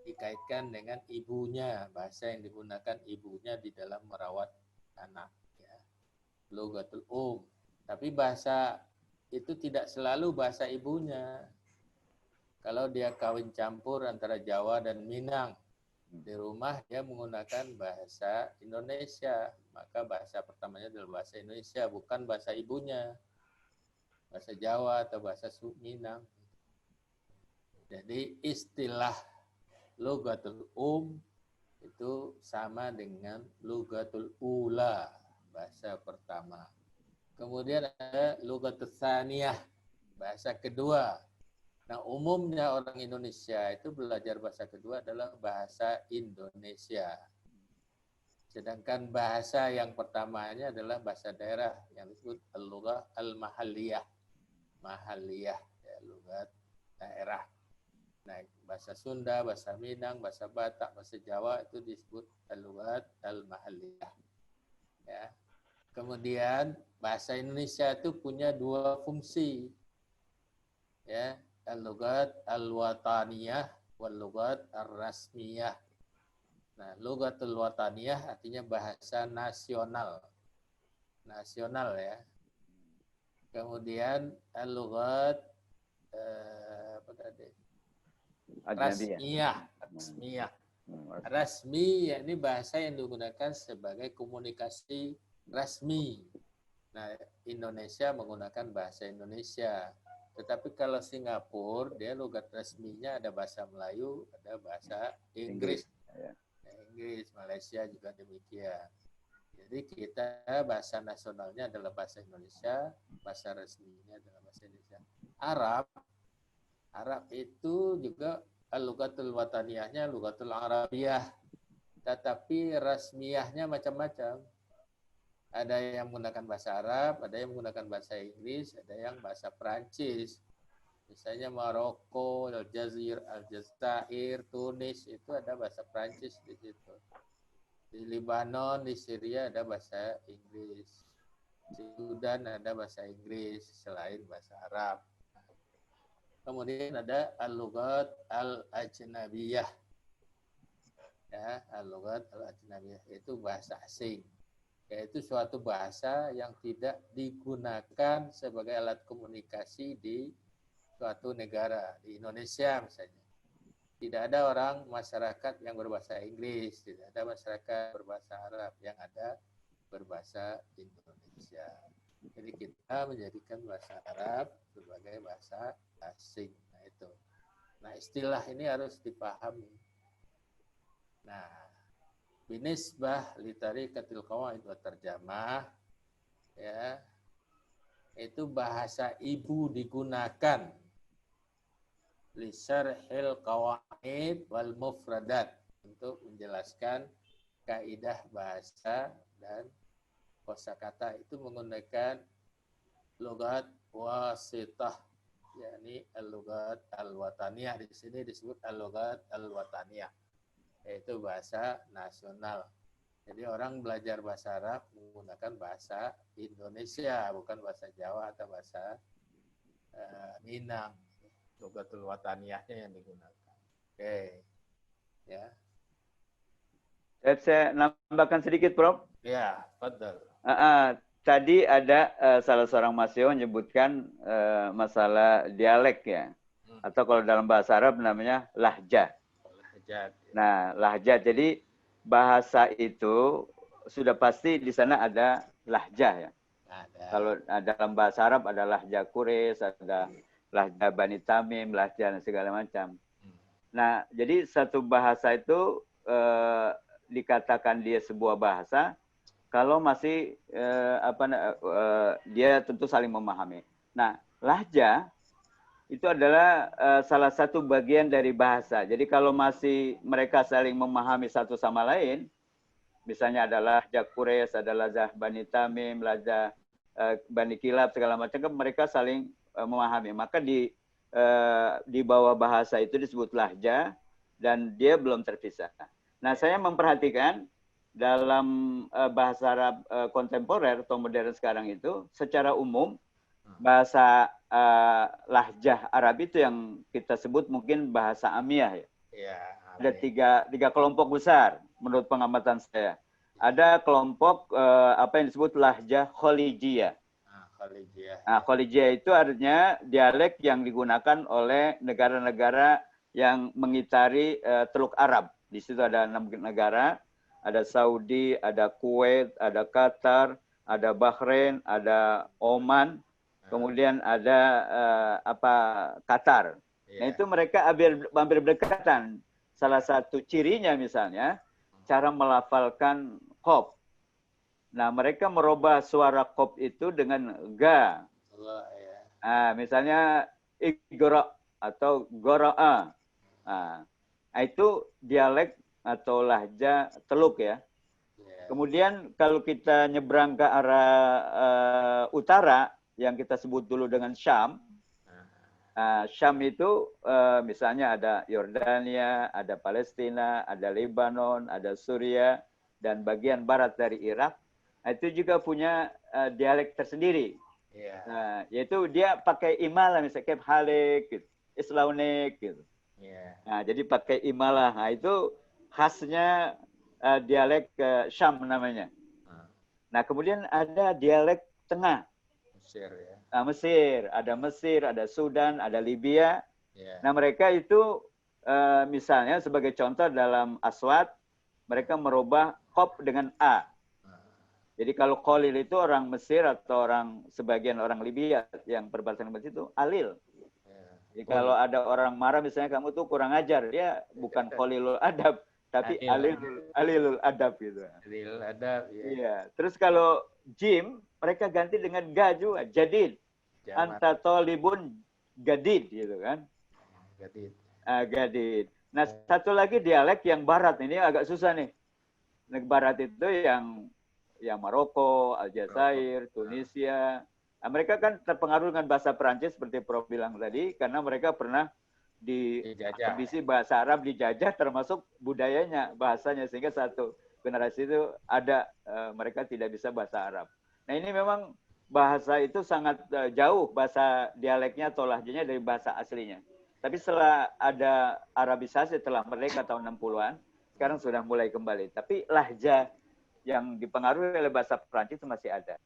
dikaitkan dengan ibunya, bahasa yang digunakan ibunya di dalam merawat anak. Ya. Lugatul Tapi bahasa itu tidak selalu bahasa ibunya. Kalau dia kawin campur antara Jawa dan Minang, di rumah dia menggunakan bahasa Indonesia, maka bahasa pertamanya adalah bahasa Indonesia, bukan bahasa ibunya, bahasa Jawa atau bahasa Minang. Jadi istilah lugatul itu sama dengan lugatul ula, bahasa pertama. Kemudian ada lugatul tsaniyah, bahasa kedua. Nah, umumnya orang Indonesia itu belajar bahasa kedua adalah bahasa Indonesia. Sedangkan bahasa yang pertamanya adalah bahasa daerah yang disebut al-lughah al-mahalliyah. Mahalliyah, ya, lugat daerah. Nah, bahasa Sunda, bahasa Minang, bahasa Batak, bahasa Jawa itu disebut al-lughat al-mahalliyah. Ya. Kemudian bahasa Indonesia itu punya dua fungsi. Ya, al-lughat al-wataniyah wal lughat ar-rasmiyah. Nah, lughatul wataniyah artinya bahasa nasional. Nasional ya. Kemudian al-lughat rasmiyah. Rasmi yakni bahasa yang digunakan sebagai komunikasi rasmi. Nah, Indonesia menggunakan bahasa Indonesia. Tetapi kalau Singapura, dia logat resminya ada bahasa Melayu, ada bahasa Inggris. Inggris, Malaysia juga demikian. Jadi kita bahasa nasionalnya adalah bahasa Indonesia, bahasa resminya adalah bahasa Indonesia. Arab itu juga al-lughatul wataniyahnya lughatul arabiyah. Tetapi rasmiyahnya macam-macam. Ada yang menggunakan bahasa Arab, ada yang menggunakan bahasa Inggris, ada yang bahasa Perancis. Misalnya Maroko, Aljazair, Tunis itu ada bahasa Perancis di situ. Di Lebanon, di Syria ada bahasa Inggris. Di Sudan ada bahasa Inggris selain bahasa Arab. Kemudian ada al-lughat al-ajnabiyah. Ya, al-lughat al-ajnabiyah itu bahasa asing. Yaitu suatu bahasa yang tidak digunakan sebagai alat komunikasi di suatu negara. Di Indonesia misalnya. Tidak ada orang masyarakat yang berbahasa Inggris, tidak ada masyarakat berbahasa Arab, yang ada berbahasa Indonesia. Jadi kita menjadikan bahasa Arab sebagai bahasa asing. Nah itu. Nah istilah ini harus dipahami. Nah, binisbah litarikatil qawaid wa tarjamah, ya, itu bahasa ibu digunakan lisyarhil qawaid wal mufradat, untuk menjelaskan kaidah bahasa dan kosakata. Itu menggunakan logat wasitah yakni al-lughat al-wataniyah. Di sini disebut al-lughat al-wataniyah, yaitu bahasa nasional. Jadi orang belajar bahasa Arab menggunakan bahasa Indonesia, bukan bahasa Jawa atau bahasa Minang. Lughatul wataniyahnya yang digunakan. Oke. Ya. Saya nambahkan sedikit, Prof. Ya, betul. Tadi ada salah seorang mahasiswa menyebutkan masalah dialek ya. Atau kalau dalam bahasa Arab namanya lahjah. Lahjat. Nah, lahjah. Jadi bahasa itu sudah pasti di sana ada lahjah ya. Ada. Kalau dalam bahasa Arab ada lahjah Quraisy, ada lahjah Bani Tamim, lahjah dan segala macam. Nah, jadi satu bahasa itu dikatakan dia sebuah bahasa kalau masih dia tentu saling memahami. Nah, lahjah itu adalah salah satu bagian dari bahasa. Jadi kalau masih mereka saling memahami satu sama lain, misalnya ada lahjah Quraisy, ada lahjah Bani Tamim, lahjah Bani Kilab, segala macam, mereka saling memahami. Maka di bawah bahasa itu disebut lahjah dan dia belum terpisah. Nah, saya memperhatikan dalam bahasa Arab kontemporer atau modern sekarang itu, secara umum bahasa lahjah Arab itu yang kita sebut mungkin bahasa Amiyah ya. Ya, ada tiga kelompok besar menurut pengamatan saya. Ada kelompok apa yang disebut lahjah Khalijiyah. Khalijiyah itu artinya dialek yang digunakan oleh negara-negara yang mengitari Teluk Arab. Di situ ada 6 negara, ada Saudi, ada Kuwait, ada Qatar, ada Bahrain, ada Oman, kemudian ada Qatar. Nah, itu mereka hampir berdekatan. Salah satu cirinya misalnya cara melafalkan qaf. Nah, mereka merubah suara qaf itu dengan ga. Misalnya iqra atau qara'a. Nah, itu dialek atau lahjah Teluk ya. Kemudian kalau kita nyebrang ke arah utara yang kita sebut dulu dengan Syam. Syam itu misalnya ada Yordania, ada Palestina, ada Lebanon, ada Suriah, dan bagian barat dari Irak. Itu juga punya dialek tersendiri. Yaitu dia pakai imalah, misalnya kayak halik, gitu, islaunik, gitu. Nah, jadi pakai imalah. Nah, itu khasnya dialek Syam namanya. Nah, kemudian ada dialek tengah. Mesir ya. Mesir, ada Sudan, ada Libya. Nah, mereka itu misalnya sebagai contoh dalam aswad, mereka merubah qaf dengan a. Jadi kalau Khalil itu orang Mesir atau sebagian orang Libya yang berbahasa Inggris itu alil. Jadi kalau ada orang marah misalnya kamu tuh kurang ajar, dia bukan Khalilul Adab, tapi alilul adab gitu. Alilul adab, ya. Iya. Terus kalau jim, mereka ganti dengan ga juga, jadid. Anta tolibun gadid gitu kan. Gadid. Nah, satu lagi dialek yang barat, ini agak susah nih. Barat itu yang Maroko, Aljazair, Tunisia. Nah, mereka kan terpengaruh dengan bahasa Perancis seperti Prof bilang tadi, karena mereka pernah dihabisi bahasa Arab, dijajah termasuk budayanya, bahasanya, sehingga satu generasi itu ada mereka tidak bisa bahasa Arab. Nah, ini memang bahasa itu sangat jauh, bahasa dialeknya atau lahjanya dari bahasa aslinya. Tapi setelah ada Arabisasi, setelah merdeka tahun 60-an, sekarang sudah mulai kembali. Tapi lahjah yang dipengaruhi oleh bahasa Perancis itu masih ada.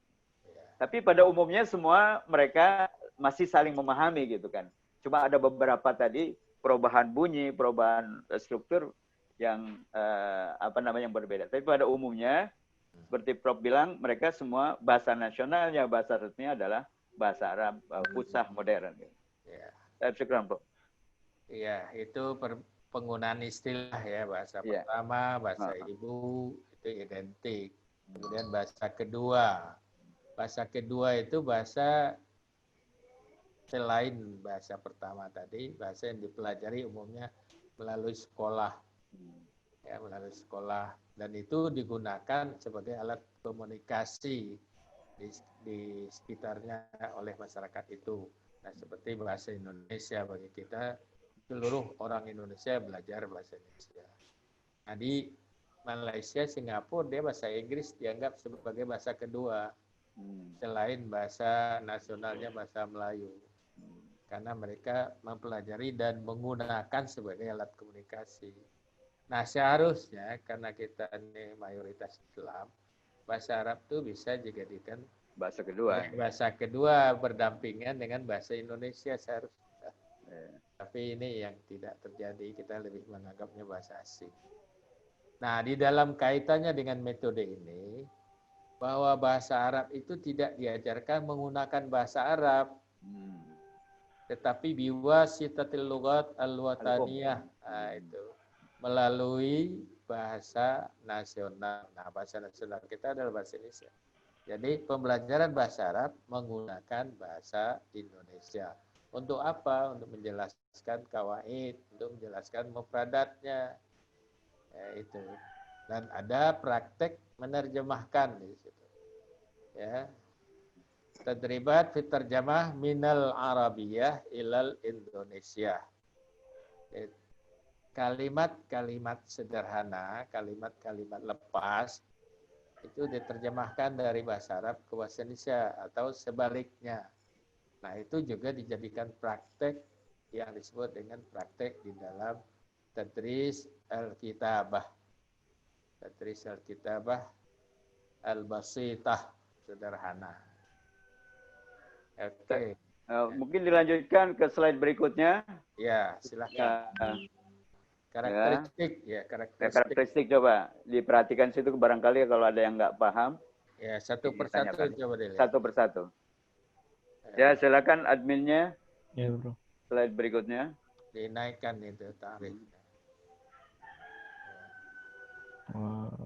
Tapi pada umumnya semua mereka masih saling memahami gitu kan. Cuma ada beberapa tadi perubahan bunyi, perubahan struktur yang yang berbeda. Tapi pada umumnya seperti Prof bilang, mereka semua bahasa nasionalnya, bahasa resminya adalah bahasa Arab fusah modern. Syukran, Prof. Iya, itu penggunaan istilah ya, bahasa pertama, bahasa ibu itu identik. Kemudian bahasa kedua. Bahasa kedua itu bahasa selain bahasa pertama tadi, bahasa yang dipelajari umumnya melalui sekolah. Ya, melalui sekolah, dan itu digunakan sebagai alat komunikasi di sekitarnya oleh masyarakat itu. Nah, seperti bahasa Indonesia bagi kita, seluruh orang Indonesia belajar bahasa Indonesia. Nah, di Malaysia, Singapura, dia bahasa Inggris dianggap sebagai bahasa kedua. Selain bahasa nasionalnya bahasa Melayu. Karena mereka mempelajari dan menggunakan sebagai alat komunikasi. Nah, seharusnya karena kita ini mayoritas Islam, bahasa Arab itu bisa dijadikan bahasa kedua. Bahasa kedua berdampingan dengan bahasa Indonesia seharusnya. Tapi ini yang tidak terjadi, kita lebih menganggapnya bahasa asing. Nah, di dalam kaitannya dengan metode ini, bahwa bahasa Arab itu tidak diajarkan menggunakan bahasa Arab, tetapi biwasitatil lughat al-wataniyah, itu melalui bahasa nasional. Nah, bahasa nasional kita adalah bahasa Indonesia. Jadi pembelajaran bahasa Arab menggunakan bahasa Indonesia. Untuk apa? Untuk menjelaskan kawaid, untuk menjelaskan mufradatnya. Ya, itu. Dan ada praktek menerjemahkan di situ. Ya. Tadribat fit tarjamah minal Arabiyah ilal Indonesia. Kalimat-kalimat sederhana, kalimat-kalimat lepas itu diterjemahkan dari bahasa Arab ke bahasa Indonesia atau sebaliknya. Nah, itu juga dijadikan praktek yang disebut dengan praktek di dalam tadris al-kitabah. Tadris al-kitabah al-basitah, sederhana. Oke. Mungkin dilanjutkan ke slide berikutnya. Ya, silakan. Karakteristik, ya, karakteristik coba diperhatikan situ, barangkali kalau ada yang nggak paham. Ya, satu persatu coba dilihat. Satu persatu. Ya, silakan adminnya. Ya, bro. Slide berikutnya. Dinaikkan itu tarif. Wow.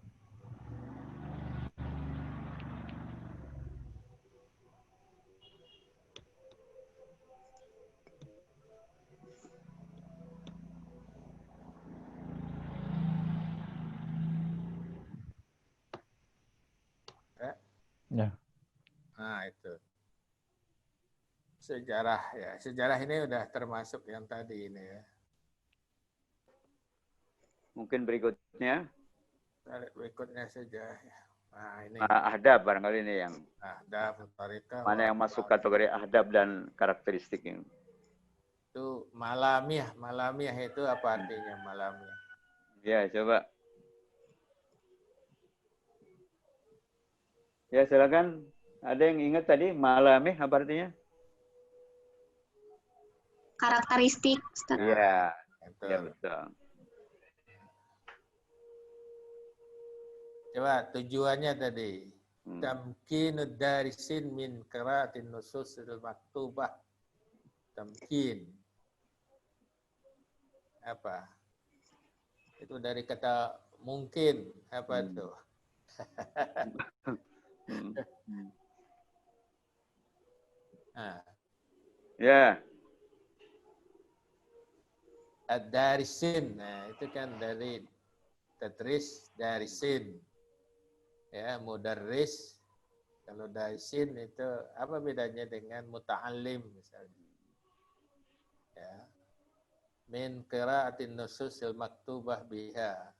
Ya. Nah, itu. Sejarah ya. Sejarah ini udah termasuk yang tadi ini ya. Mungkin berikutnya. Berikutnya saja ya. Nah, ini. Ahdab barangkali ini yang. Ahdab, tarikah. Mana yang masuk kategori ahdab dan karakteristik ini? Itu malamiah. Malamiah itu apa artinya malamiah? Ya, coba. Ya, silakan. Ada yang ingat tadi malamih apa artinya? Karakteristik. Iya, ya, betul. Coba tujuannya tadi. Tamkinud darisin min qiraatin nususil maktubah. Tamkin. Apa? Itu dari kata mungkin. Apa itu? Ya. Ad-darisin. Nah, itu kan dari tadris darisin. Ya, mudarris. Kalau darisin itu apa bedanya dengan muta'allim misalnya? Ya. Min qiraatin nususil maktubah biha.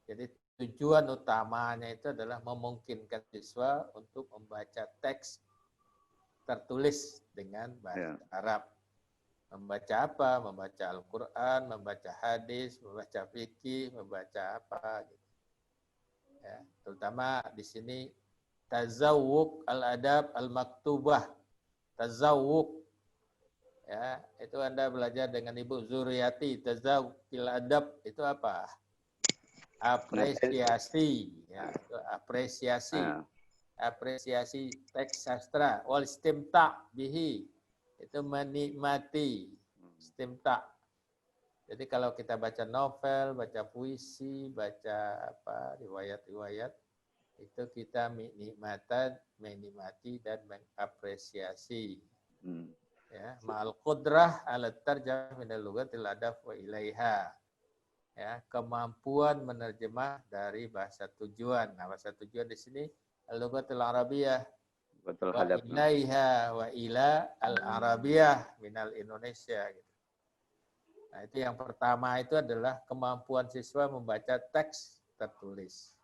Jadi tujuan utamanya itu adalah memungkinkan siswa untuk membaca teks tertulis dengan bahasa Arab. Membaca apa? Membaca Al-Quran, membaca hadis, membaca fikih, membaca apa. Gitu. Ya, terutama di sini tazawwuq al-adab al-maktubah. Tazawwuq. Ya, itu Anda belajar dengan Ibu Zuriati. Tazawwuq al-adab itu apa? Apresiasi, ya, itu apresiasi. Apresiasi teks sastra. Wal istimta' bihi. Itu menikmati, istimta'. Jadi kalau kita baca novel, baca puisi, baca apa riwayat-riwayat, itu kita menikmati dan mengapresiasi. Ya, ma'al qudrah ala tarjamah minal lughatil adab wa ilaiha. Ya, kemampuan menerjemah dari bahasa tujuan. Nah, bahasa tujuan di sini al-lughatul arabiyah. Betul Wa hadap. ilaiha wa ila al-arabiyah minal Indonesia. Gitu. Nah, itu yang pertama itu adalah kemampuan siswa membaca teks tertulis.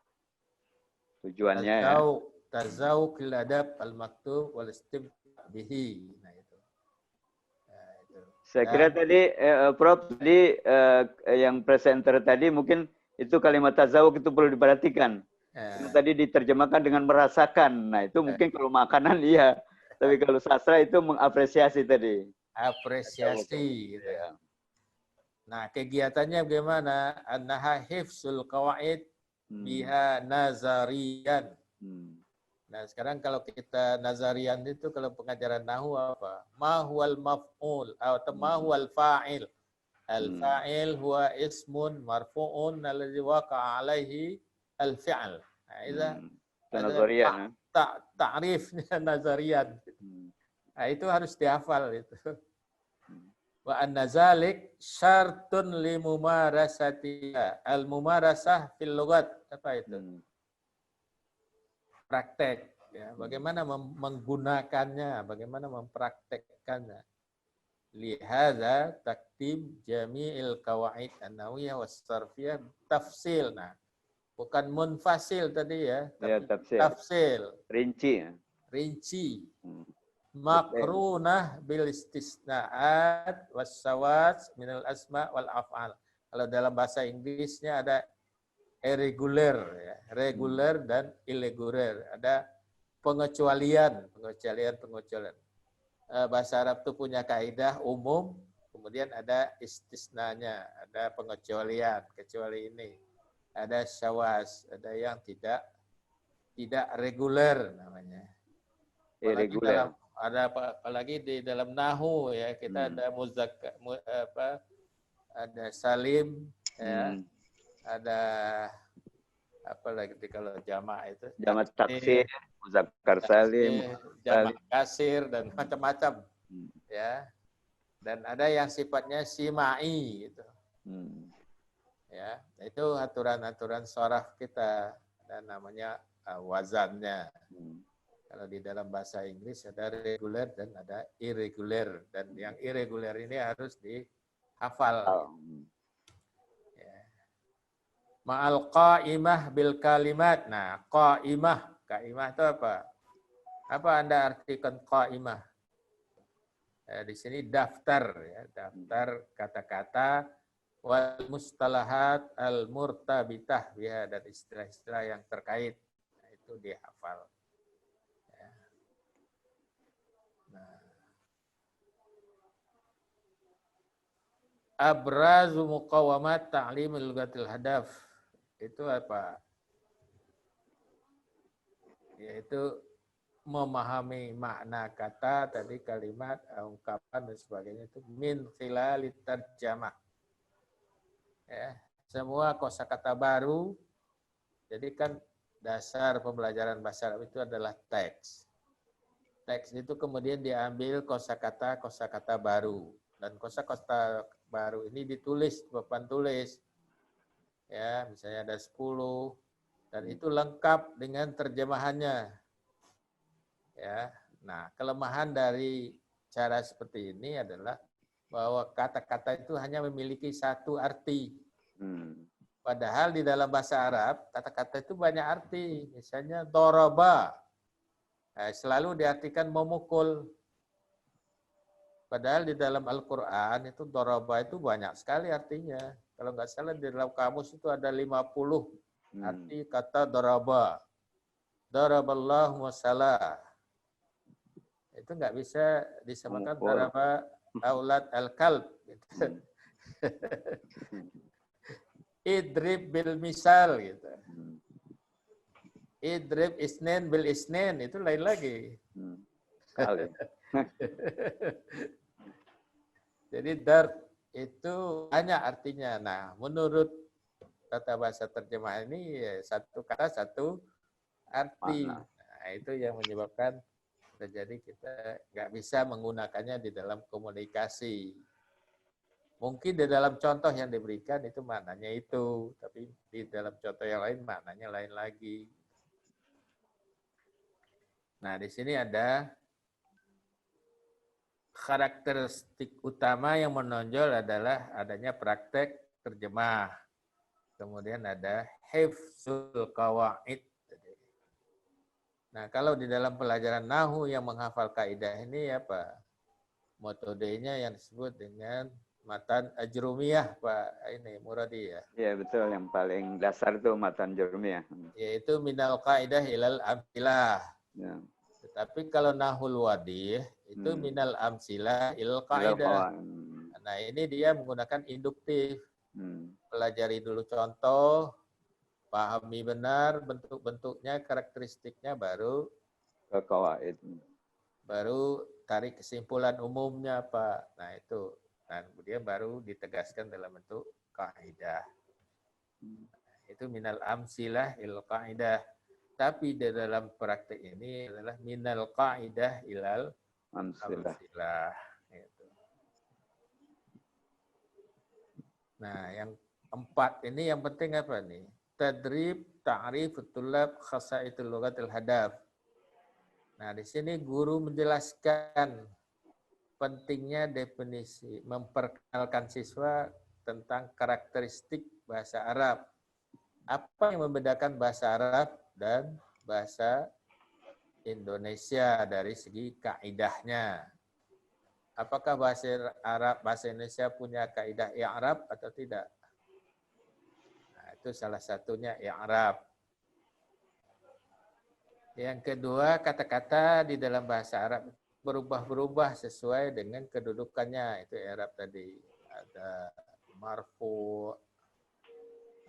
Tujuannya ya. Tazawuq adab al-maktub wal istimta' bihi. Nah, itu. Nah, itu. Saya kira tadi Prof tadi yang presenter tadi mungkin itu kalimat tazawuq itu perlu diperhatikan. Tadi diterjemahkan dengan merasakan. Nah, itu mungkin kalau makanan iya. Tapi kalau sastra itu mengapresiasi tadi. Apresiasi. Gitu. Ya. Nah, kegiatannya bagaimana? Annaha hifzul qawaid biha nazarian. Nah, sekarang kalau kita nazarian itu kalau pengajaran nahwu apa? Ma huwal maf'ul atau ma huwal fa'il. Al-fa'il huwa ismun marfu'un alladhi waqa'a alaihi al-fi'al. Nah, itu nazarian. Ta'rifnya nazarian. Nah, itu harus dihafal itu. Wa anna zalik syartun li mumarasatiha. Al-mumarasah fil lughat. Apa itu? Praktek. Ya, bagaimana menggunakannya, bagaimana mempraktekkannya. Lihada takdim jami'il qawaid an-nahwiyah was-sarfiyah tafsil. Nah, bukan munfasil tadi ya, tapi tafsil. Rinci. Ya. Rinci. Makrunah bil istisnaat was-sawat minal asma wal af'al. Kalau dalam bahasa Inggrisnya ada irregular, ya, regular dan irregular. Ada pengecualian. Bahasa Arab itu punya kaidah umum, kemudian ada istisnanya, ada pengecualian, kecuali ini. Ada syawas, ada yang tidak reguler namanya. Irregular. Apalagi di dalam nahu ya, kita ada ada salim ya. Ada apa lagi kalau jamak itu? Jamak taksir, muzakkar salim, jamak kasir dan macam-macam. Ya. Dan ada yang sifatnya simai gitu. Ya, itu aturan-aturan sharaf kita dan namanya wazannya. Kalau di dalam bahasa Inggris ada reguler dan ada irregular, dan yang irregular ini harus dihafal. Ma'al qa'imah bil kalimat. Nah, qa'imah itu apa? Apa Anda artikan qa'imah? Di sini daftar ya, daftar kata-kata wal mustalahat al murtabitah biha, dan istilah-istilah yang terkait. Nah, itu dihafal. Ya. Nah. Abrazu muqawamat ta'limil lughatil hadaf. Itu apa? Yaitu memahami makna kata, tadi kalimat, ungkapan dan sebagainya itu min khilalit tarjamah. Ya, semua kosakata baru. Jadi kan dasar pembelajaran bahasa Arab itu adalah teks. Teks itu kemudian diambil kosakata baru, dan kosakata baru ini ditulis di papan tulis. Ya, misalnya ada 10 dan itu lengkap dengan terjemahannya. Ya. Nah, kelemahan dari cara seperti ini adalah bahwa kata-kata itu hanya memiliki satu arti. Padahal di dalam bahasa Arab, kata-kata itu banyak arti. Misalnya doraba, selalu diartikan memukul. Padahal di dalam Al-Quran itu doraba itu banyak sekali artinya. Kalau nggak salah di dalam kamus itu ada 50 arti kata doraba. Daraballahu masalah. Itu nggak bisa disamakan daraba aulad al-kalb. Gitu. Idrib bil misal gitu. Idrib isnen bil isnen, itu lain lagi. Jadi dart itu banyak artinya. Nah, menurut tata bahasa terjemahan ini satu kata satu arti. Nah, itu yang menyebabkan terjadi kita nggak bisa menggunakannya di dalam komunikasi. Mungkin di dalam contoh yang diberikan itu maknanya itu, tapi di dalam contoh yang lain maknanya lain lagi. Nah, di sini ada karakteristik utama yang menonjol adalah adanya praktek terjemah. Kemudian ada hifzul qawaid. Nah, kalau di dalam pelajaran nahu yang menghafal kaidah ini apa? Metodenya yang disebut dengan matan ajrumiyah, Pak ini Muradi ya. Iya, betul, yang paling dasar itu matan jurmiyah. Yaitu minal kaidah ilal amsilah. Ya. Tetapi kalau nahul wadih itu minal amsilah ilal kaidah. Nah, ini dia menggunakan induktif. Pelajari dulu contoh, pahami benar bentuk-bentuknya, karakteristiknya, baru ke qawaid. Baru tarik kesimpulan umumnya apa. Nah, itu. Nah, kemudian baru ditegaskan dalam bentuk kaidah. Itu minal amsilah ilal kaidah. Tapi di dalam praktek ini adalah minal kaidah ilal amsilah. Gitu. Nah, yang 4 ini yang penting apa nih? Tadrib, ta'rif, tulab, khasaitul lughatil hadaf. Nah, di sini guru menjelaskan pentingnya definisi, memperkenalkan siswa tentang karakteristik bahasa Arab. Apa yang membedakan bahasa Arab dan bahasa Indonesia dari segi kaidahnya? Apakah bahasa Arab, bahasa Indonesia punya kaidah i'rab atau tidak? Nah, itu salah satunya i'rab. Yang kedua, kata-kata di dalam bahasa Arab berubah-berubah sesuai dengan kedudukannya. Itu i'rab tadi. Ada marfu,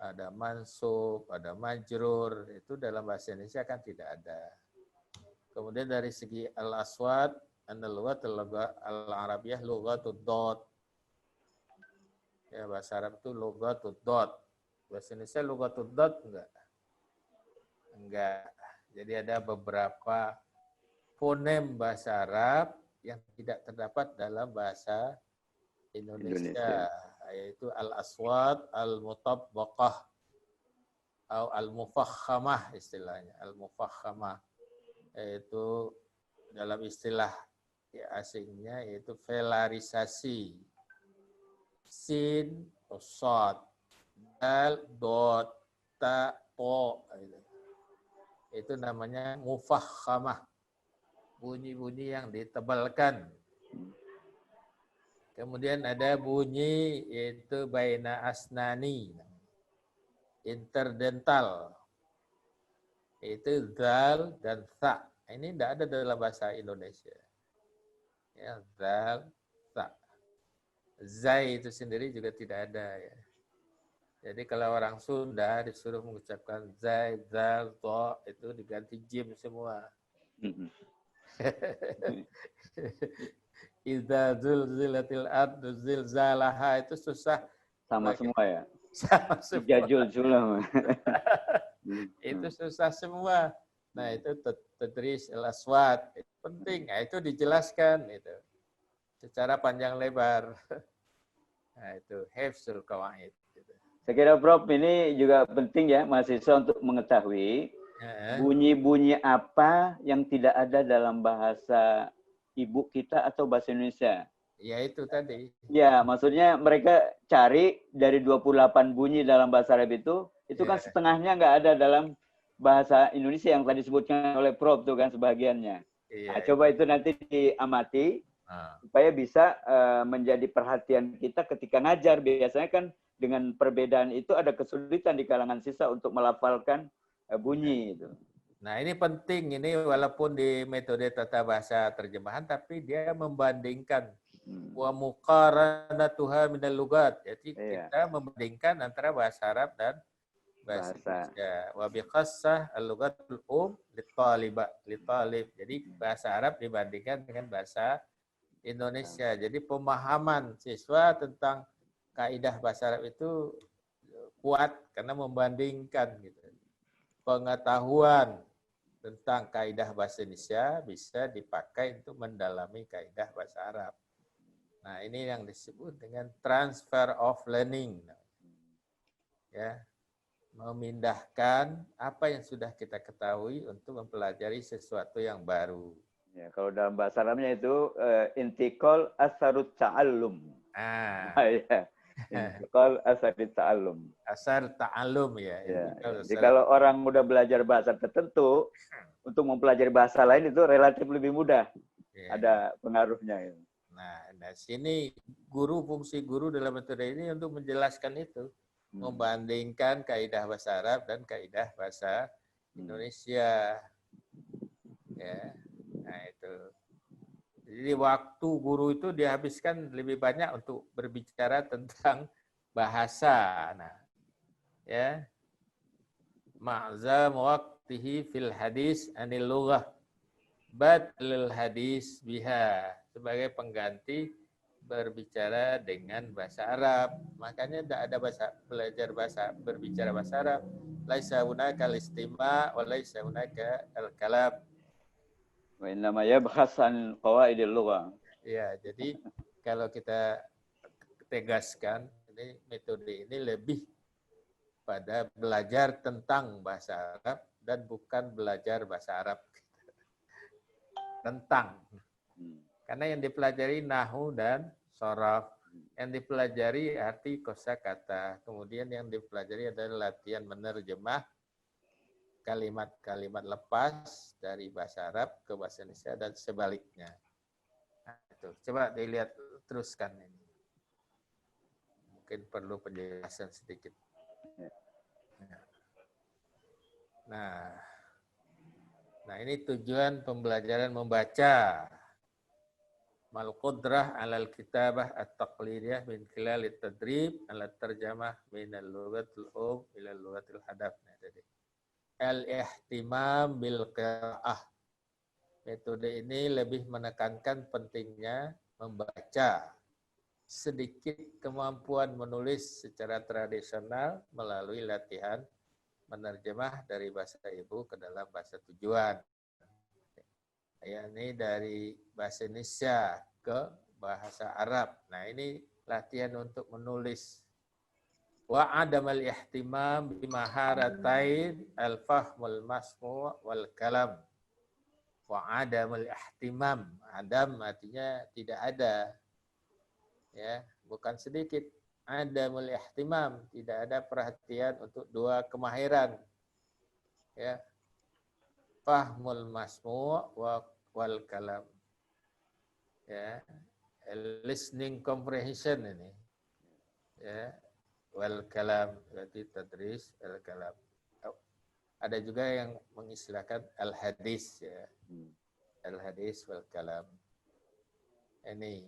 ada mansub, ada majrur. Itu dalam bahasa Indonesia kan tidak ada. Kemudian dari segi al-aswad, al-arabiyah lughatud dot. Ya, bahasa Arab itu lughatud dot. Bahasa Indonesia lughatud dot enggak? Enggak. Jadi ada beberapa fonem bahasa Arab yang tidak terdapat dalam bahasa Indonesia. Yaitu al-aswad, al-mutabbaqah, atau al-mufakhamah istilahnya. Al-mufakhamah. Yaitu dalam istilah asingnya yaitu velarisasi. Sin, sod, dal, dot, ta, to. Itu namanya mufakhamah. Bunyi-bunyi yang ditebalkan. Kemudian ada bunyi yaitu baina asnani. Interdental. Itu zal dan tha. Ini tidak ada dalam bahasa Indonesia. Ya, zal, tha. Zai itu sendiri juga tidak ada ya. Jadi kalau orang Sunda disuruh mengucapkan zai, zal, to, itu diganti jim semua. Idza zulzilatil ardu zilzalaha itu susah. Sama semua ya? Sama semua. Jajul julam. Itu susah semua. Nah, itu tadris al-aswad. Itu penting. Nah, itu dijelaskan itu. Secara panjang lebar. Nah, itu hifzul qawaid. Saya kira Prof ini juga penting ya mahasiswa untuk mengetahui bunyi-bunyi apa yang tidak ada dalam bahasa ibu kita atau bahasa Indonesia. Ya itu tadi. Ya, maksudnya mereka cari dari 28 bunyi dalam bahasa Arab itu kan setengahnya nggak ada dalam bahasa Indonesia yang tadi disebutkan oleh Prof itu kan sebagiannya. Nah, coba itu nanti diamati supaya bisa menjadi perhatian kita ketika ngajar. Biasanya kan dengan perbedaan itu ada kesulitan di kalangan siswa untuk melafalkan bunyi itu. Nah, ini penting ini walaupun di metode tata bahasa terjemahan tapi dia membandingkan wa muqaranatuha minal lugat. Jadi kita membandingkan antara bahasa Arab dan bahasa Indonesia. Wa bi khassah al-lughatul litalib. Jadi bahasa Arab dibandingkan dengan bahasa Indonesia. Jadi pemahaman siswa tentang kaidah bahasa Arab itu kuat karena membandingkan gitu. Pengetahuan tentang kaidah bahasa Indonesia bisa dipakai untuk mendalami kaidah bahasa Arab. Nah, ini yang disebut dengan transfer of learning. Ya. memindahkan apa yang sudah kita ketahui untuk mempelajari sesuatu yang baru. Ya, kalau dalam bahasa Arabnya itu intikal asarut ta'allum. Ya. Intikal asarut ta'allum. Asar ta'allum ya. Ya. Jadi kalau orang udah belajar bahasa tertentu, untuk mempelajari bahasa lain itu relatif lebih mudah. Ya. Ada pengaruhnya. Ya. Nah, sini fungsi guru dalam metode ini untuk menjelaskan itu. Membandingkan kaidah bahasa Arab dan kaidah bahasa Indonesia. Ya. Nah, itu. Jadi waktu guru itu dihabiskan lebih banyak untuk berbicara tentang bahasa. Nah, ya. Ma'zam waqtihi fil hadis anil lughah badlul hadis biha, sebagai pengganti berbicara dengan bahasa Arab. Makanya tidak ada berbicara bahasa Arab. Laisa hunaka al-istima' wa laisa hunaka al-kalam. Wa innama yabhas an qawaidil lughah. Ya, jadi kalau kita tegaskan, ini metode ini lebih pada belajar tentang bahasa Arab dan bukan belajar bahasa Arab. Tentang. Karena yang dipelajari nahu dan sharaf, yang dipelajari arti kosakata, kemudian yang dipelajari adalah latihan menerjemah kalimat-kalimat lepas dari bahasa Arab ke bahasa Indonesia dan sebaliknya. Nah, itu. Coba dilihat teruskan ini. Mungkin perlu penjelasan sedikit. Nah, ini tujuan pembelajaran membaca. Mal qudrah 'alal kitabah at-taqlidiyah min khilal at-tadrib 'ala tarjamah min al-lughatil ila al-lughatil hadaf. Nah, jadi al-ihtimam bil qiraah. Metode ini lebih menekankan pentingnya membaca, sedikit kemampuan menulis secara tradisional melalui latihan menerjemah dari bahasa ibu ke dalam bahasa tujuan. Yakni dari bahasa Indonesia ke bahasa Arab. Nah, ini latihan untuk menulis. Wa adamal ihtimam bimaharatain al-fahmul masmu' wal kalam. Wa adamal ihtimam. Adam artinya tidak ada. Ya, bukan sedikit. Adamul ihtimam, tidak ada perhatian untuk dua kemahiran. Ya. Fahmul masmu' wal kalam. Ya. Listening comprehension ini. Ya. Wal kalam, berarti tadris al kalam. Ada juga yang mengistilahkan al hadis ya. Al hadis wal kalam. Ini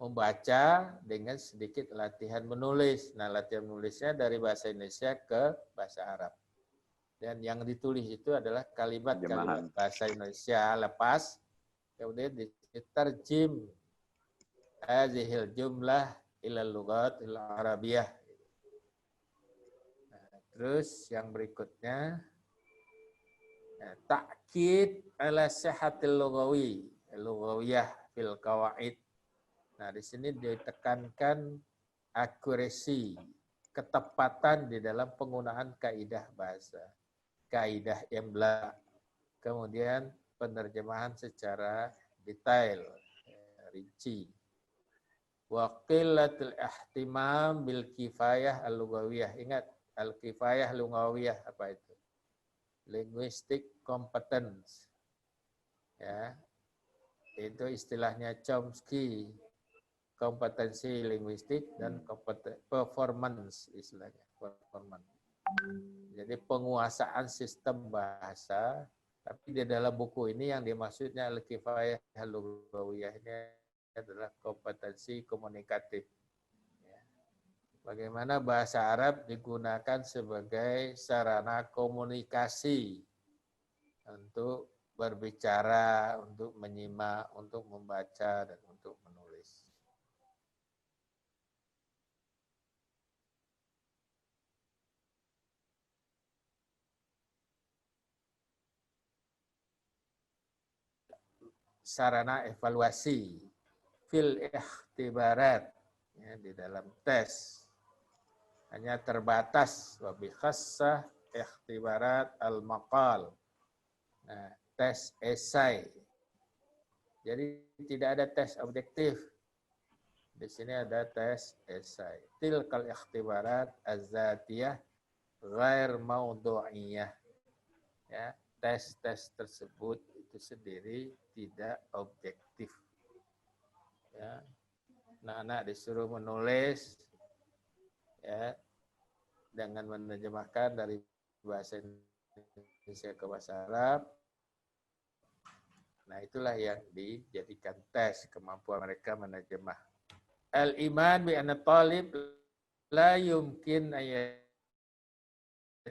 membaca dengan sedikit latihan menulis. Nah, latihan menulisnya dari bahasa Indonesia ke bahasa Arab. Dan yang ditulis itu adalah kalimat-kalimat bahasa Indonesia lepas, kemudian diterjem hazihil jumlah ila lughatil arabiyah. Nah, terus yang berikutnya, ta'kid ala sihhatil lughawiyah fil qawaid. Nah, di sini ditekankan akurasi, ketepatan di dalam penggunaan kaidah bahasa, kaidah imla, kemudian penerjemahan secara detail, rinci. Wa qillatul ihtimam bil kifayah al-lughawiyah. Ingat, al-kifayah lughawiyah apa itu? Linguistic competence. Ya. Itu istilahnya Chomsky. Kompetensi linguistik dan performance istilahnya, performance. Jadi penguasaan sistem bahasa, tapi di dalam buku ini yang dimaksudnya al-kifayah al-lughawiyah ini adalah kompetensi komunikatif. Bagaimana bahasa Arab digunakan sebagai sarana komunikasi untuk berbicara, untuk menyimak, untuk membaca, dan untuk menulis. Sarana evaluasi fil ikhtibarat, ya, di dalam tes. hanya terbatas. Wa bi khassah ikhtibarat al-maqal. Nah, tes esai. Jadi tidak ada tes objektif. Di sini ada tes esai. Tilkal ikhtibarat az-zatiyah ghair maudu'iyah. Ya, tes-tes tersebut itu sendiri tidak objektif. Ya. Anak-anak disuruh menulis ya dengan menerjemahkan dari bahasa Indonesia ke bahasa Arab. Nah, itulah yang dijadikan tes kemampuan mereka menerjemah. Al-iman bi anna talib la yumkin ayat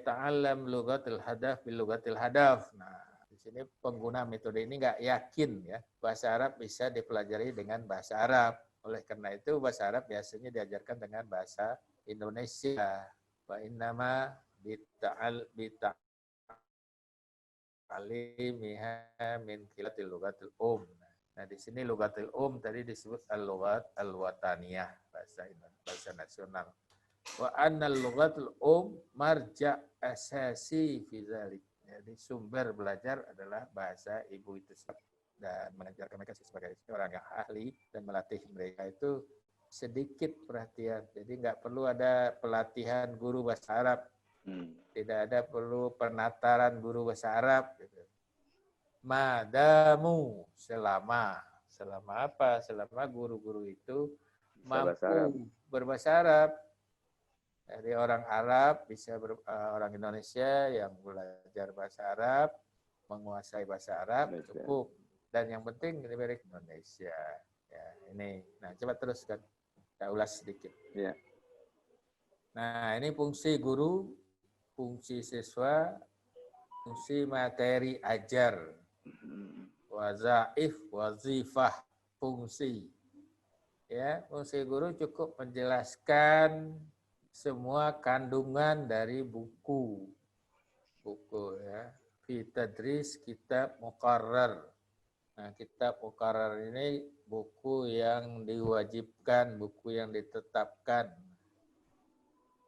ta'allam lughatil hadaf bil lughatil hadaf. Nah, di sini pengguna metode ini nggak yakin ya bahasa Arab bisa dipelajari dengan bahasa Arab. Oleh karena itu bahasa Arab biasanya diajarkan dengan bahasa Indonesia. Wa innama bita'alimiha min khilatil lughatil Nah, di sini lughatil tadi disebut al-lughat al-wataniyah, bahasa nasional. Wa annal lughatul marja' asasi fi dzalik. Jadi sumber belajar adalah bahasa ibu itu dan mengajarkan mereka sebagai orang yang ahli dan melatih mereka itu sedikit perhatian. Jadi nggak perlu ada pelatihan guru bahasa Arab. Tidak ada perlu penataran guru bahasa Arab gitu. Madamu selama apa? Selama guru-guru itu mampu berbahasa Arab. Jadi orang Arab bisa orang Indonesia yang belajar bahasa Arab, menguasai bahasa Arab cukup. Dan yang penting dari Indonesia. Ya, ini. Nah, coba teruskan. Kita ulas sedikit. Ya. Nah, ini fungsi guru, fungsi siswa, fungsi materi ajar. Wazaif, wazifah, fungsi. Ya, fungsi guru cukup menjelaskan semua kandungan dari buku ya. Fi tadris kitab muqarrar. Nah, kitab muqarrar ini buku yang diwajibkan, buku yang ditetapkan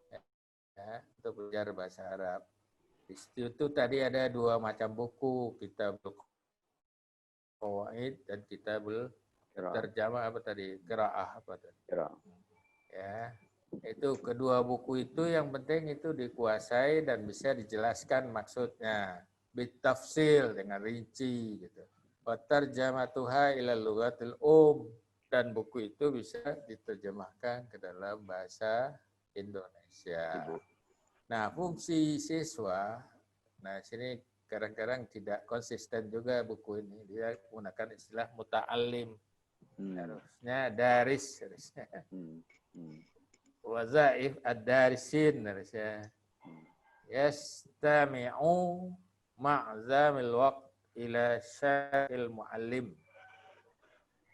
ya, untuk belajar bahasa Arab. Di situ tadi ada dua macam buku, kitabul qawaid dan kitabul terjemah apa tadi? Qiraah apa tadi? Ya. Itu kedua buku itu yang penting itu dikuasai dan bisa dijelaskan maksudnya. Bitafsil dengan rinci gitu. Wa tarjamatuha ila lughatil dan buku itu bisa diterjemahkan ke dalam bahasa Indonesia. Nah, fungsi siswa, nah sini kadang-kadang tidak konsisten juga buku ini. Dia menggunakan istilah muta'allim. Harusnya daris harusnya. Wazaif ad-darisin harusnya. Yastami'u ma'zamil waqt ila sya'il muallim.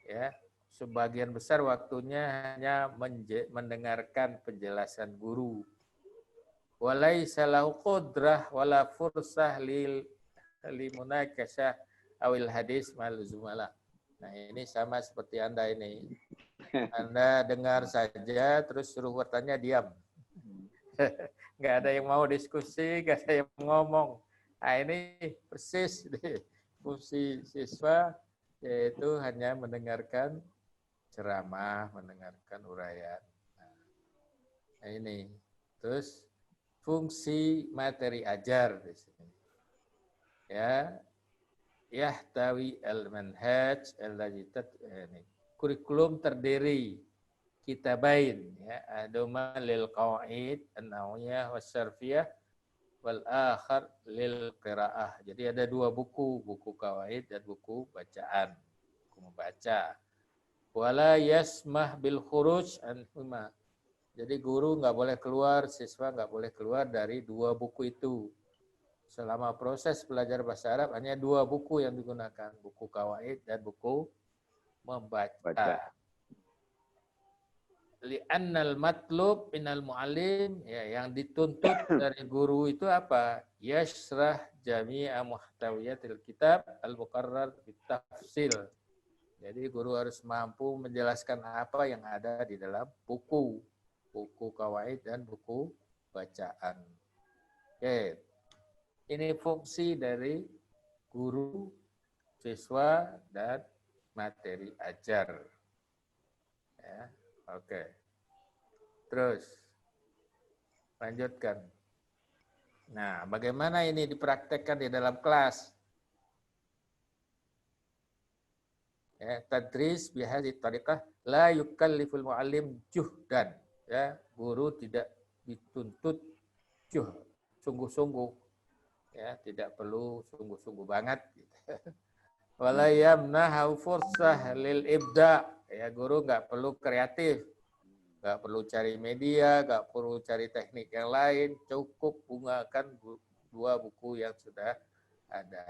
Ya, sebagian besar waktunya hanya mendengarkan penjelasan guru. Walaysa lahu qudrah wala fursah limunakashah awil hadis mal zumala. Nah, ini sama seperti Anda ini. Anda dengar saja terus suruh bertanya diam. Nggak ada yang mau diskusi, nggak ada yang ngomong. Nah, ini persis fungsi siswa, yaitu hanya mendengarkan ceramah, mendengarkan uraian. Nah, ini. Terus fungsi materi ajar di sini. Ya, yahtawi al-manhaj alladzi ini. Kurikulum terdiri kitabain ya, aduma lil qawaid an-nawiyah wasyarfiyah wal akhar lil qiraah. Jadi ada dua buku kawaid dan buku bacaan, buku membaca. Wala yasmah bil khuruj anhuma. Jadi guru nggak boleh keluar, siswa nggak boleh keluar dari dua buku itu. Selama proses belajar bahasa Arab hanya dua buku yang digunakan, buku kawaid dan buku membaca. Li'annal matlub minal mu'allim, ya, yang dituntut dari guru itu apa? Yashrah jami'a muhtawiyatil kitab al-muqarrar bitafsil. Jadi guru harus mampu menjelaskan apa yang ada di dalam buku. buku kawaid dan buku bacaan. Oke. Ini fungsi dari guru, siswa, dan materi ajar. Ya, oke. Terus, lanjutkan. Nah, bagaimana ini dipraktekkan di dalam kelas? Ya, tadris bihadhihi tariqah la yukalliful muallim juhdan. Ya, guru tidak dituntut sungguh-sungguh. Ya, tidak perlu sungguh-sungguh banget gitu. Wala yamnahu fursah lil ibda. Ya, guru nggak perlu kreatif. Nggak perlu cari media, nggak perlu cari teknik yang lain, cukup gunakan 2 buku yang sudah ada.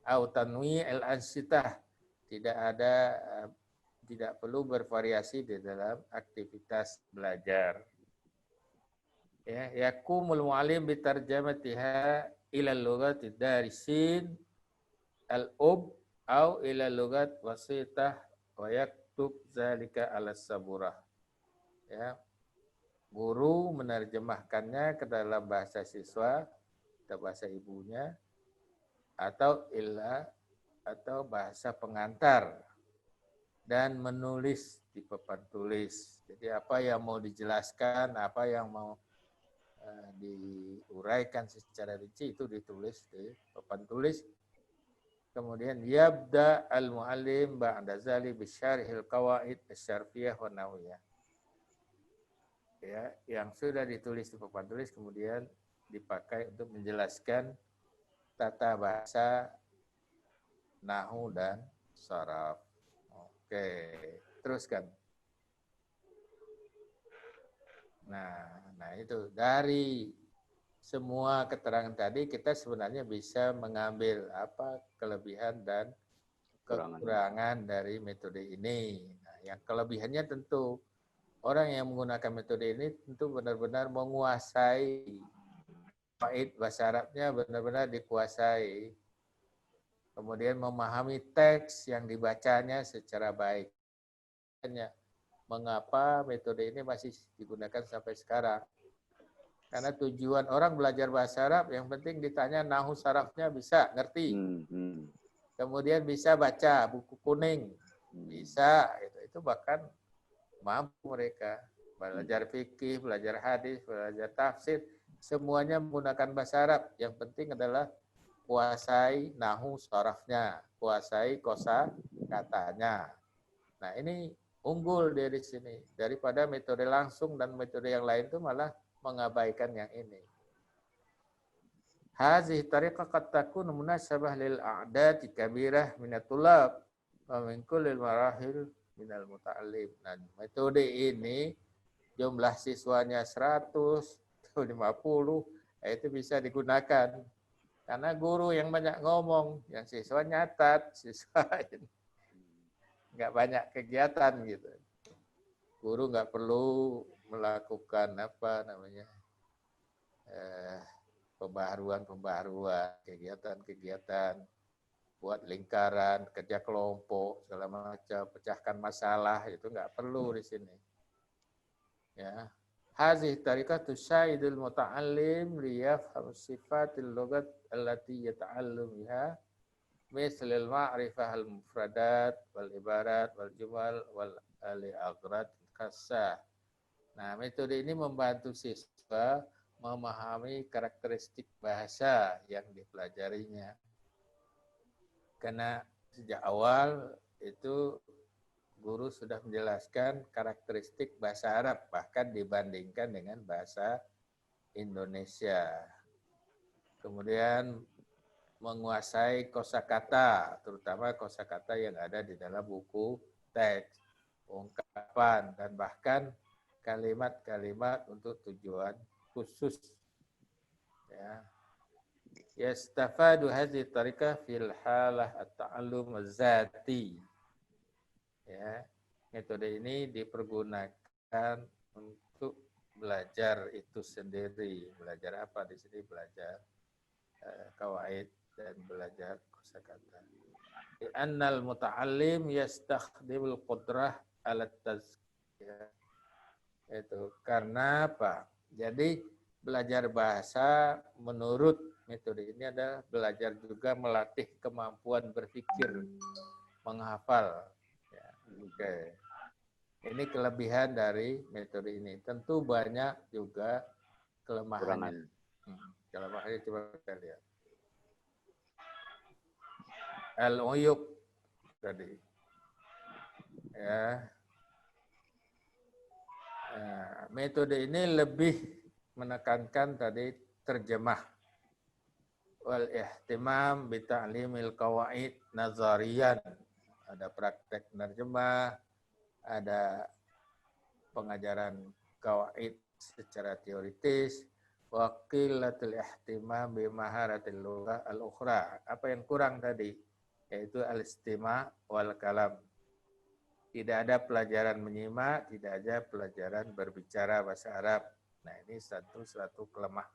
Au tanwi al-ansitah, tidak perlu bervariasi di dalam aktivitas belajar. Ya, yakumul mu'allim bitarjamatiha ila lughati darisin al-ub au ila lughat wasitah wa yaktub zalika ala saburah. Ya, guru menerjemahkannya ke dalam bahasa siswa atau bahasa ibunya atau bahasa pengantar dan menulis di papan tulis. Jadi apa yang mau dijelaskan, apa yang mau diuraikan secara rinci itu ditulis di papan tulis. Kemudian yabda al-muallim ba'da zali bisyarhil qawaid asy-syarfiyah wa nawiyah. Ya, yang sudah ditulis di papan tulis kemudian dipakai untuk menjelaskan tata bahasa, nahwu dan sharaf. Oke, teruskan. Nah itu dari semua keterangan tadi kita sebenarnya bisa mengambil apa kelebihan dan kekurangan dari metode ini. Nah, yang kelebihannya tentu orang yang menggunakan metode ini tentu benar-benar menguasai faid bahasa Arabnya, benar-benar dikuasai. Kemudian memahami teks yang dibacanya secara baik. Mengapa metode ini masih digunakan sampai sekarang? Karena tujuan orang belajar bahasa Arab yang penting ditanya nahwu sarafnya bisa, ngerti. Kemudian bisa baca buku kuning, bisa. Itu bahkan mampu mereka belajar fikih, belajar hadis, belajar tafsir, semuanya menggunakan bahasa Arab. Yang penting adalah kuasai nahwu sarafnya, kuasai kosa katanya. Nah ini unggul dari sini daripada metode langsung dan metode yang lain itu malah mengabaikan yang ini. Hazihi tariqah qad takunu munasabah lil a'dad kabirah minat tulab wa min kullil marahil minal muta'allim. Nah, metode ini jumlah siswanya 100 atau 50 itu bisa digunakan. Karena guru yang banyak ngomong, yang siswa nyatat, siswa nggak banyak kegiatan gitu. Guru nggak perlu melakukan pembaharuan, kegiatan-kegiatan, buat lingkaran, kerja kelompok, segala macam, pecahkan masalah, itu nggak perlu di sini. Ya. Hadhihi tariqah tusaidul muta'allim liyafham sifatil lughat allati yata'allam biha misal al-ma'rifah al-mufradat wal ibarat wal jumal wal al-aghrad khassa. Nah, metode ini membantu siswa memahami karakteristik bahasa yang dipelajarinya. Karena sejak awal itu guru sudah menjelaskan karakteristik bahasa Arab, bahkan dibandingkan dengan bahasa Indonesia. Kemudian menguasai kosakata, terutama kosakata yang ada di dalam buku teks, ungkapan, dan bahkan kalimat-kalimat untuk tujuan khusus. Ya. Yastafadu hadhihi tariqah fil halah at-ta'allum az-zati. Ya, metode ini dipergunakan untuk belajar itu sendiri. Belajar apa di sini? Belajar kawaid dan belajar kosakata. Annal muta'allim yastakhdimul qudrah ala tazkiyah Itu karena apa? Jadi belajar bahasa menurut metode ini adalah belajar juga melatih kemampuan berpikir, menghafal. Ya, oke. Ini kelebihan dari metode ini. Tentu banyak juga kelemahannya. Kelemahannya coba kita lihat. Al-uyub tadi. Ya. Nah, metode ini lebih menekankan tadi terjemah wal ihtimam bi ta'limil qawaid nazariyan. Ada praktek nerjemah, ada pengajaran qawaid secara teoritis, wa qillatul ihtimam bi maharatil lughah al-ukhra. Apa yang kurang tadi? Yaitu al-istima' wal kalam. Tidak ada pelajaran menyimak, tidak ada pelajaran berbicara bahasa Arab. Nah, ini suatu kelemahan.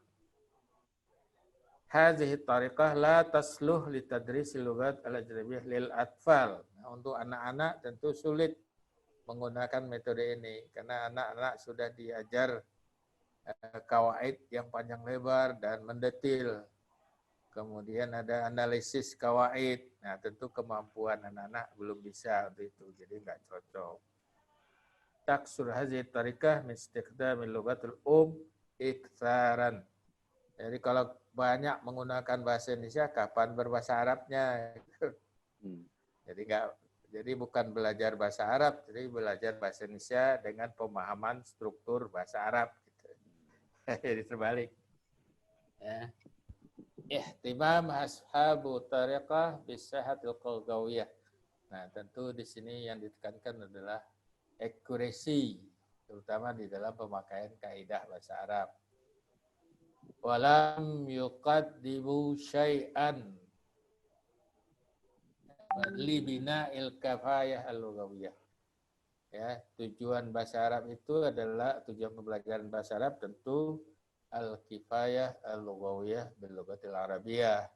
Hadhihi tariqah la tasluh li tadrisil lughat al-ajnabiyyah lil atfal. Nah, untuk anak-anak tentu sulit menggunakan metode ini karena anak-anak sudah diajar kawaid yang panjang lebar dan mendetil. Kemudian ada analisis kawaid. Nah, tentu kemampuan anak-anak belum bisa untuk itu, jadi nggak cocok. Taksur hadhihi tariqah min istikhdamil lughatil iktsaran. Jadi kalau banyak menggunakan bahasa Indonesia, kapan berbahasa Arabnya? Jadi bukan belajar bahasa Arab, jadi belajar bahasa Indonesia dengan pemahaman struktur bahasa Arab. Gitu. Jadi terbalik. Ya. Ihtimam ashabu tariqah bisahatil qalgawiyah. Nah, tentu di sini yang ditekankan adalah accuracy, terutama di dalam pemakaian kaidah bahasa Arab. Walam yuqaddimu syai'an li bina'il kafayah al-lughawiyah. Ya, tujuan bahasa Arab itu adalah tujuan pembelajaran bahasa Arab tentu al-kifayah al-lughawiyah bil lughatil arabiyyah.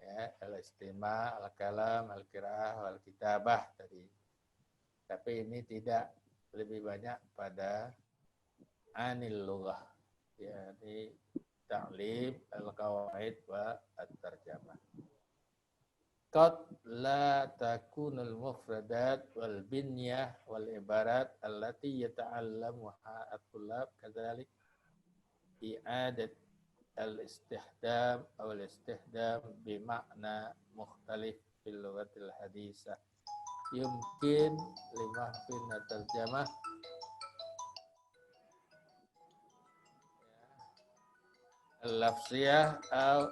Ya, al-istima', al-kalam, al-qiraah, wal-kitabah tadi. Tapi ini tidak lebih banyak pada anil lughah. Ya, ini ta'lim al-qawaid wa at-tarjamah. Qad la takunul mufradat wal binyah wal ibarat allati yata'allamuha at-tullab kadzalik i'adat al-istihdam atau al-istihdam bimakna mukhtalif fil lughatil hadisah yumkin limahfin tarjamah al-lafziyah atau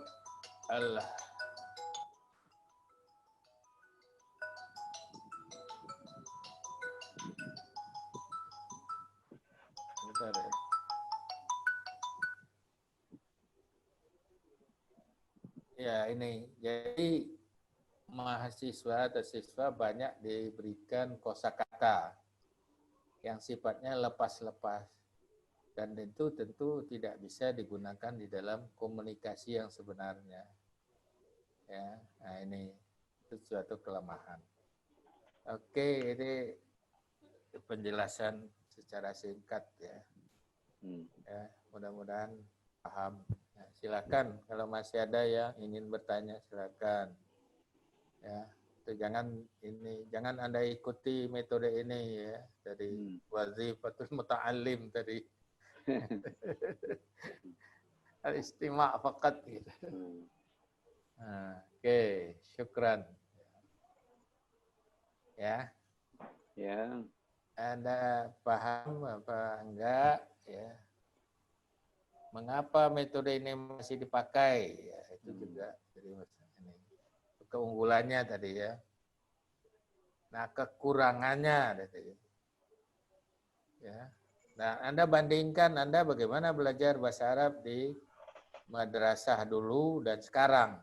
Ya, ini. Jadi mahasiswa atau siswa banyak diberikan kosakata yang sifatnya lepas-lepas. Dan itu tentu tidak bisa digunakan di dalam komunikasi yang sebenarnya. Ya, nah ini itu suatu kelemahan. Oke, ini penjelasan secara singkat ya. Ya, mudah-mudahan paham. Nah, silakan kalau masih ada yang ingin bertanya silakan. Ya, itu jangan Anda ikuti metode ini ya dari wazifatul muta'allim tadi. Al-istima' faqat gitu. Nah, oke, syukran. Ya. Ya. Anda paham apa enggak ya? Mengapa metode ini masih dipakai? Ya, itu juga jadi ini. Keunggulannya tadi ya. Nah, kekurangannya tadi. Ya. Nah, Anda bandingkan Anda bagaimana belajar bahasa Arab di madrasah dulu dan sekarang.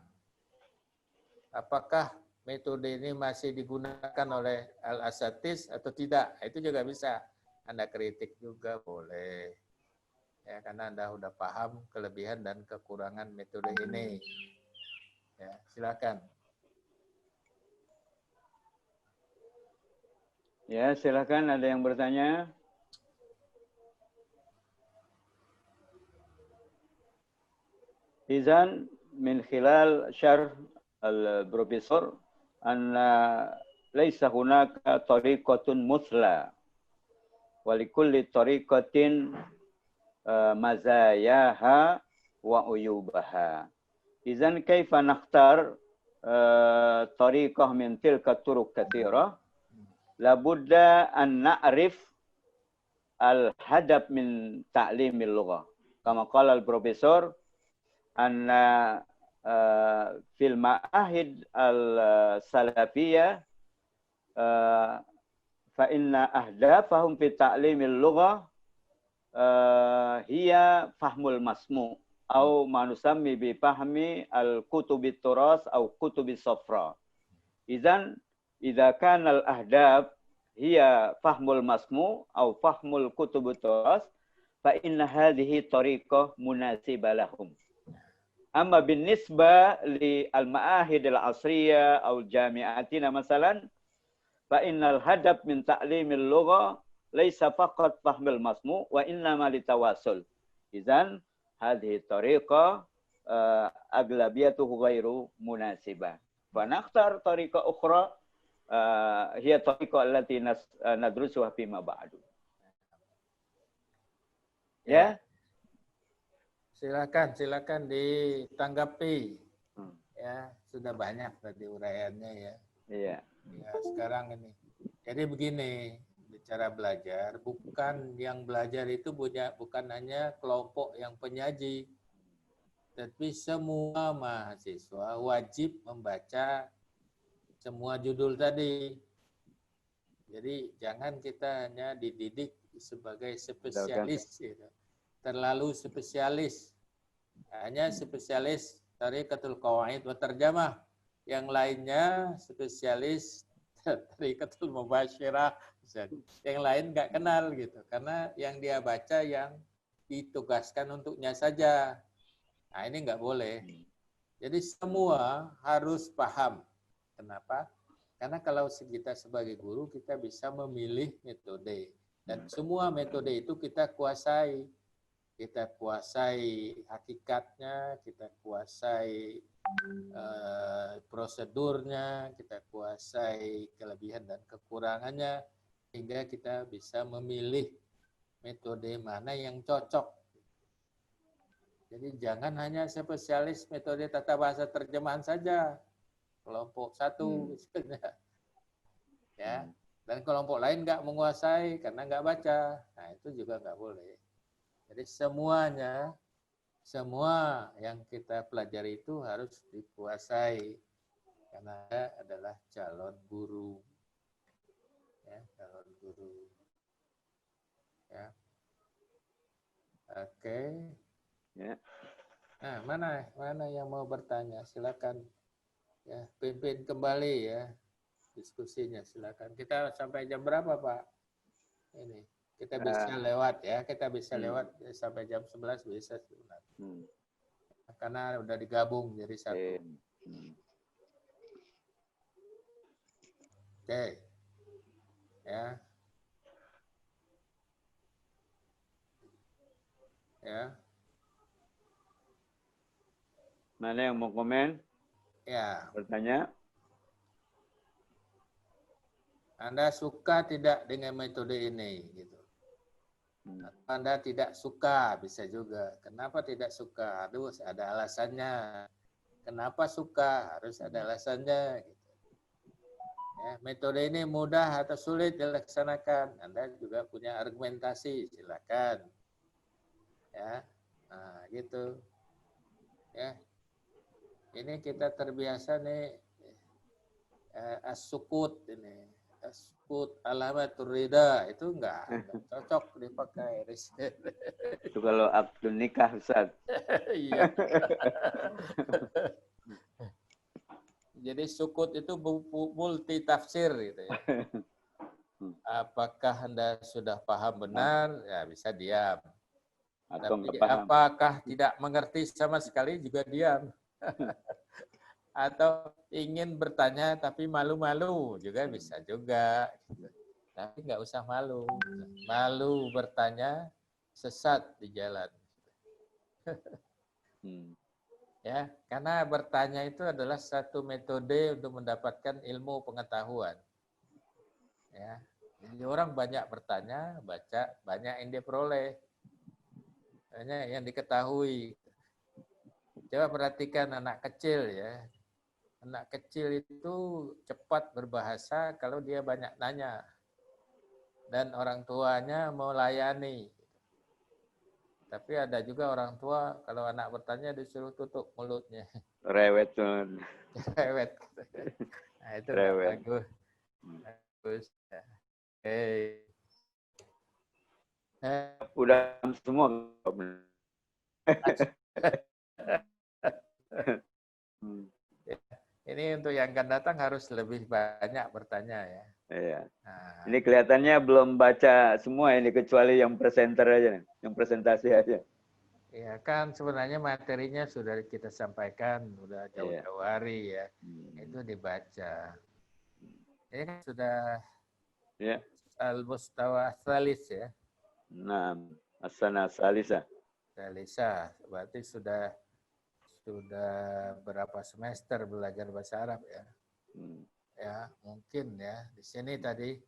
Apakah metode ini masih digunakan oleh al-asatiz atau tidak? Itu juga bisa. Anda kritik juga boleh. Ya, karena Anda sudah paham kelebihan dan kekurangan metode ini. Ya, silakan. Ya, silakan ada yang bertanya. Izan min khilal syarh al-profesor anna laisa hunaka tariqatun musla wa likulli tariqatin mazayaha wa uyubaha. Izan kaifa nakhtar tariqah min tilka turuq katsira labudda an na'rif al-hadaf min ta'limil lughah. Kama qala al-profesor anna fil ma'ahid al-salafiyah fa inna ahdafahum fi ta'limil lughah hiya fahmul masmu' atau manusammi bi fahmi al-kutubit turas atau kutubis safra. Idzan idza kana al-ahdaf hiya fahmul masmu' atau fahmul kutubut turas fa inna hadhihi tariqah munasibah lahum. Amma binisbah li al-ma'ahid al-asriyah atau jami'atina masalan fa innal hadaf min ta'limil lughah laisa faqat fahmul masmu' wa innama litawassul. Idzan hadhihi tariqah aglabiyatuhu ghairu munasibah. Fa nakhtar tariqah ukhra hiya tariqah allati nadrusuha fima ba'du. Ya. Silakan ditanggapi. Ya, sudah banyak tadi uraiannya ya. Iya. Ya, sekarang ini. Jadi begini, bicara belajar, bukan yang belajar itu bukan hanya kelompok yang penyaji, tapi semua mahasiswa wajib membaca semua judul tadi. Jadi jangan kita hanya dididik sebagai spesialis, gitu. Terlalu spesialis. Hanya spesialis Tariqatul Qawaid wa Tarjamah. Yang lainnya spesialis Tariqatul Mubasyirah. Yang lain nggak kenal gitu. Karena yang dia baca yang ditugaskan untuknya saja. Nah ini nggak boleh. Jadi semua harus paham. Kenapa? Karena kalau kita sebagai guru, kita bisa memilih metode. Dan semua metode itu kita kuasai. Kita kuasai hakikatnya, kita kuasai prosedurnya, kita kuasai kelebihan dan kekurangannya, sehingga kita bisa memilih metode mana yang cocok. Jadi jangan hanya spesialis metode tata bahasa terjemahan saja, kelompok satu misalnya, ya, dan kelompok lain nggak menguasai karena nggak baca, nah itu juga nggak boleh. Jadi semuanya, semua yang kita pelajari itu harus dikuasai karena Anda adalah calon guru, ya, calon guru, ya. Oke. Ya. Nah, mana yang mau bertanya? Silakan, ya, pimpin kembali ya diskusinya. Silakan. Kita sampai jam berapa, Pak? Ini. Kita bisa lewat ya, kita bisa lewat sampai jam 11 bisa sebenarnya. Karena udah digabung jadi satu. Oke. Ya. Ya. Mana yang mau komen? Ya. Bertanya? Anda suka tidak dengan metode ini gitu. Anda tidak suka, bisa juga. Kenapa tidak suka? Harus ada alasannya. Kenapa suka? Harus ada alasannya. Gitu. Ya, metode ini mudah atau sulit dilaksanakan. Anda juga punya argumentasi, silakan. Ya, nah gitu. Ya, ini kita terbiasa nih as-sukut ini. As-sukut alamatur rida itu enggak cocok dipakai. Itu kalau akad nikah, Ustaz. Iya. Jadi sukut itu multi tafsir gitu ya. Apakah Anda sudah paham benar? Ya bisa diam. Atau Tapi paham. apakah tidak mengerti sama sekali juga diam. Atau ingin bertanya tapi malu-malu juga bisa juga. Tapi nggak usah malu. Malu bertanya, sesat di jalan. Ya, karena bertanya itu adalah satu metode untuk mendapatkan ilmu pengetahuan. Ya, jadi orang banyak bertanya, baca, banyak yang dia peroleh, banyak yang diketahui. Coba perhatikan anak kecil ya. Anak kecil itu cepat berbahasa kalau dia banyak nanya. Dan orang tuanya melayani. Tapi ada juga orang tua kalau anak bertanya disuruh tutup mulutnya. Rewet tuh. Rewet. Nah, itu Rewet. bagus. Bagus. Oke. Udah semua. Ini untuk yang akan datang harus lebih banyak bertanya ya. Iya. Nah, Ini kelihatannya belum baca semua ini kecuali yang presenter aja, yang presentasi aja. ya kan sebenarnya materinya sudah kita sampaikan udah jauh-jauh hari ya. Itu dibaca. Ini kan sudah al-mustawa tsalis ya. Nah, asana salisa. Salisa, berarti sudah berapa semester belajar bahasa Arab ya. Ya, mungkin ya. Di sini tadi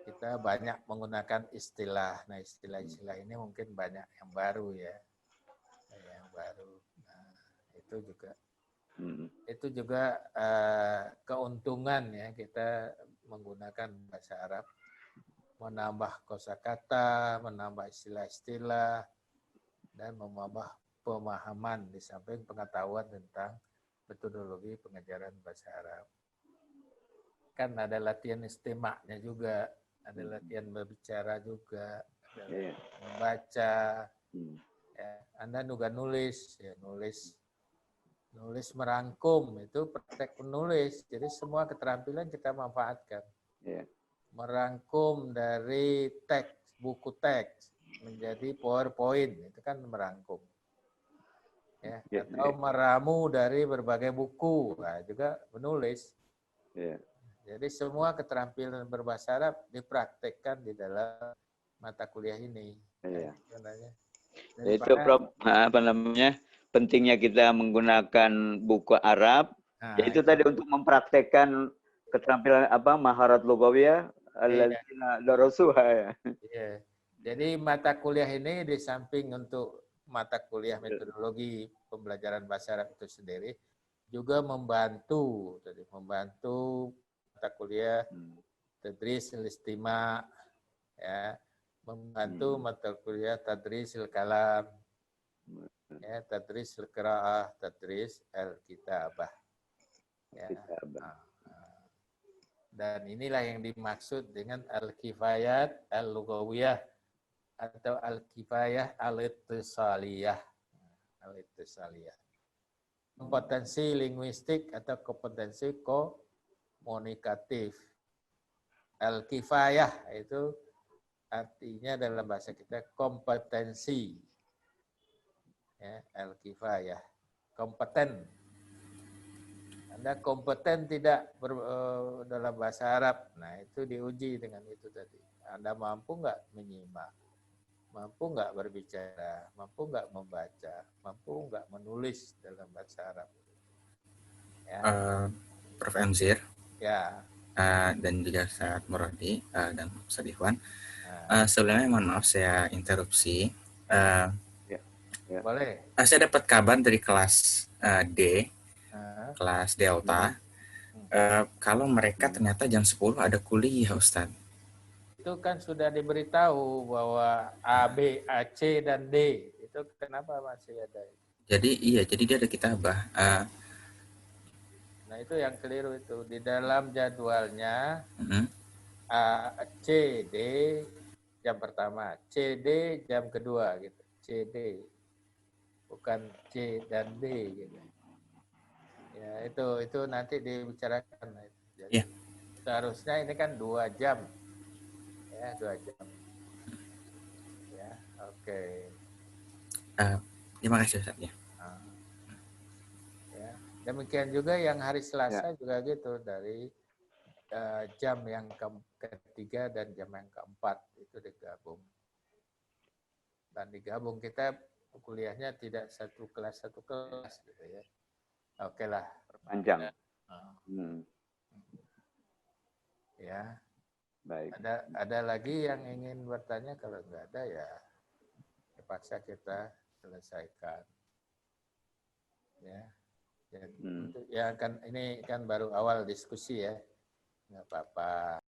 kita banyak menggunakan istilah. Nah, istilah-istilah ini mungkin banyak yang baru ya. Yang baru. Nah, itu juga keuntungan ya kita menggunakan bahasa Arab, menambah kosakata, menambah istilah-istilah, dan menambah pemahaman di samping pengetahuan tentang metodologi pengajaran bahasa Arab. Kan ada latihan istimaknya juga, ada latihan berbicara juga, ada membaca. Ya, Anda juga nulis, ya nulis merangkum itu praktek menulis. Jadi semua keterampilan kita manfaatkan. Merangkum dari teks, buku teks menjadi PowerPoint itu kan merangkum. Ya, atau meramu dari berbagai buku, nah, juga menulis. Jadi semua keterampilan berbahasa Arab dipraktekkan di dalam mata kuliah ini. Itu Prof, apa namanya, pentingnya kita menggunakan buku Arab, yaitu tadi untuk mempraktekkan keterampilan maharat lugawiyah allazina darasuha ya. Iya. Jadi mata kuliah ini di samping untuk mata kuliah metodologi pembelajaran bahasa Arab itu sendiri juga membantu mata kuliah tadris al-istima, ya, membantu mata kuliah tadris al-kalam, ya, tadris al-qiraah, tadris al-kitabah. Ya. Dan inilah yang dimaksud dengan al-kifayat al-lughawiyah atau al-kifayah al-ittisaliyah. Al-ittisaliyah. Kompetensi linguistik atau kompetensi komunikatif. Al-kifayah itu artinya dalam bahasa kita kompetensi. Ya, al-kifayah, kompeten. Anda kompeten tidak dalam bahasa Arab, nah itu diuji dengan itu tadi. Anda mampu nggak menyimak, mampu nggak berbicara, mampu nggak membaca, mampu nggak menulis dalam bahasa Arab. Ya. Prof. Emzir, ya. Dan juga Ustaz Muradi dan Ustaz Ikhwan. Sebelumnya mohon maaf saya interupsi. Boleh. Saya dapat kabar dari kelas D, kelas Delta, kalau mereka ternyata jam 10 ada kuliah, Ustaz. Itu kan sudah diberitahu bahwa A, B, A, C, dan D. Itu kenapa masih ada? Jadi dia ada kitabah. Nah itu yang keliru itu. Di dalam jadwalnya A, C, D jam pertama, C, D jam kedua gitu. C, D. Bukan C dan D gitu. Ya itu nanti dibicarakan. Jadi seharusnya ini kan 2 jam. Ya, 2 jam. Ya, oke. Terima kasih Ustaz ya. Ya, demikian juga yang hari Selasa juga gitu dari jam yang ketiga dan jam yang keempat itu digabung. Dan digabung kita kuliahnya tidak satu kelas gitu ya. Oke lah. Panjang. Ya. Baik. Ada lagi yang ingin bertanya? Kalau nggak ada ya terpaksa kita selesaikan. Ya. Ya, ya kan ini kan baru awal diskusi ya. Nggak apa-apa.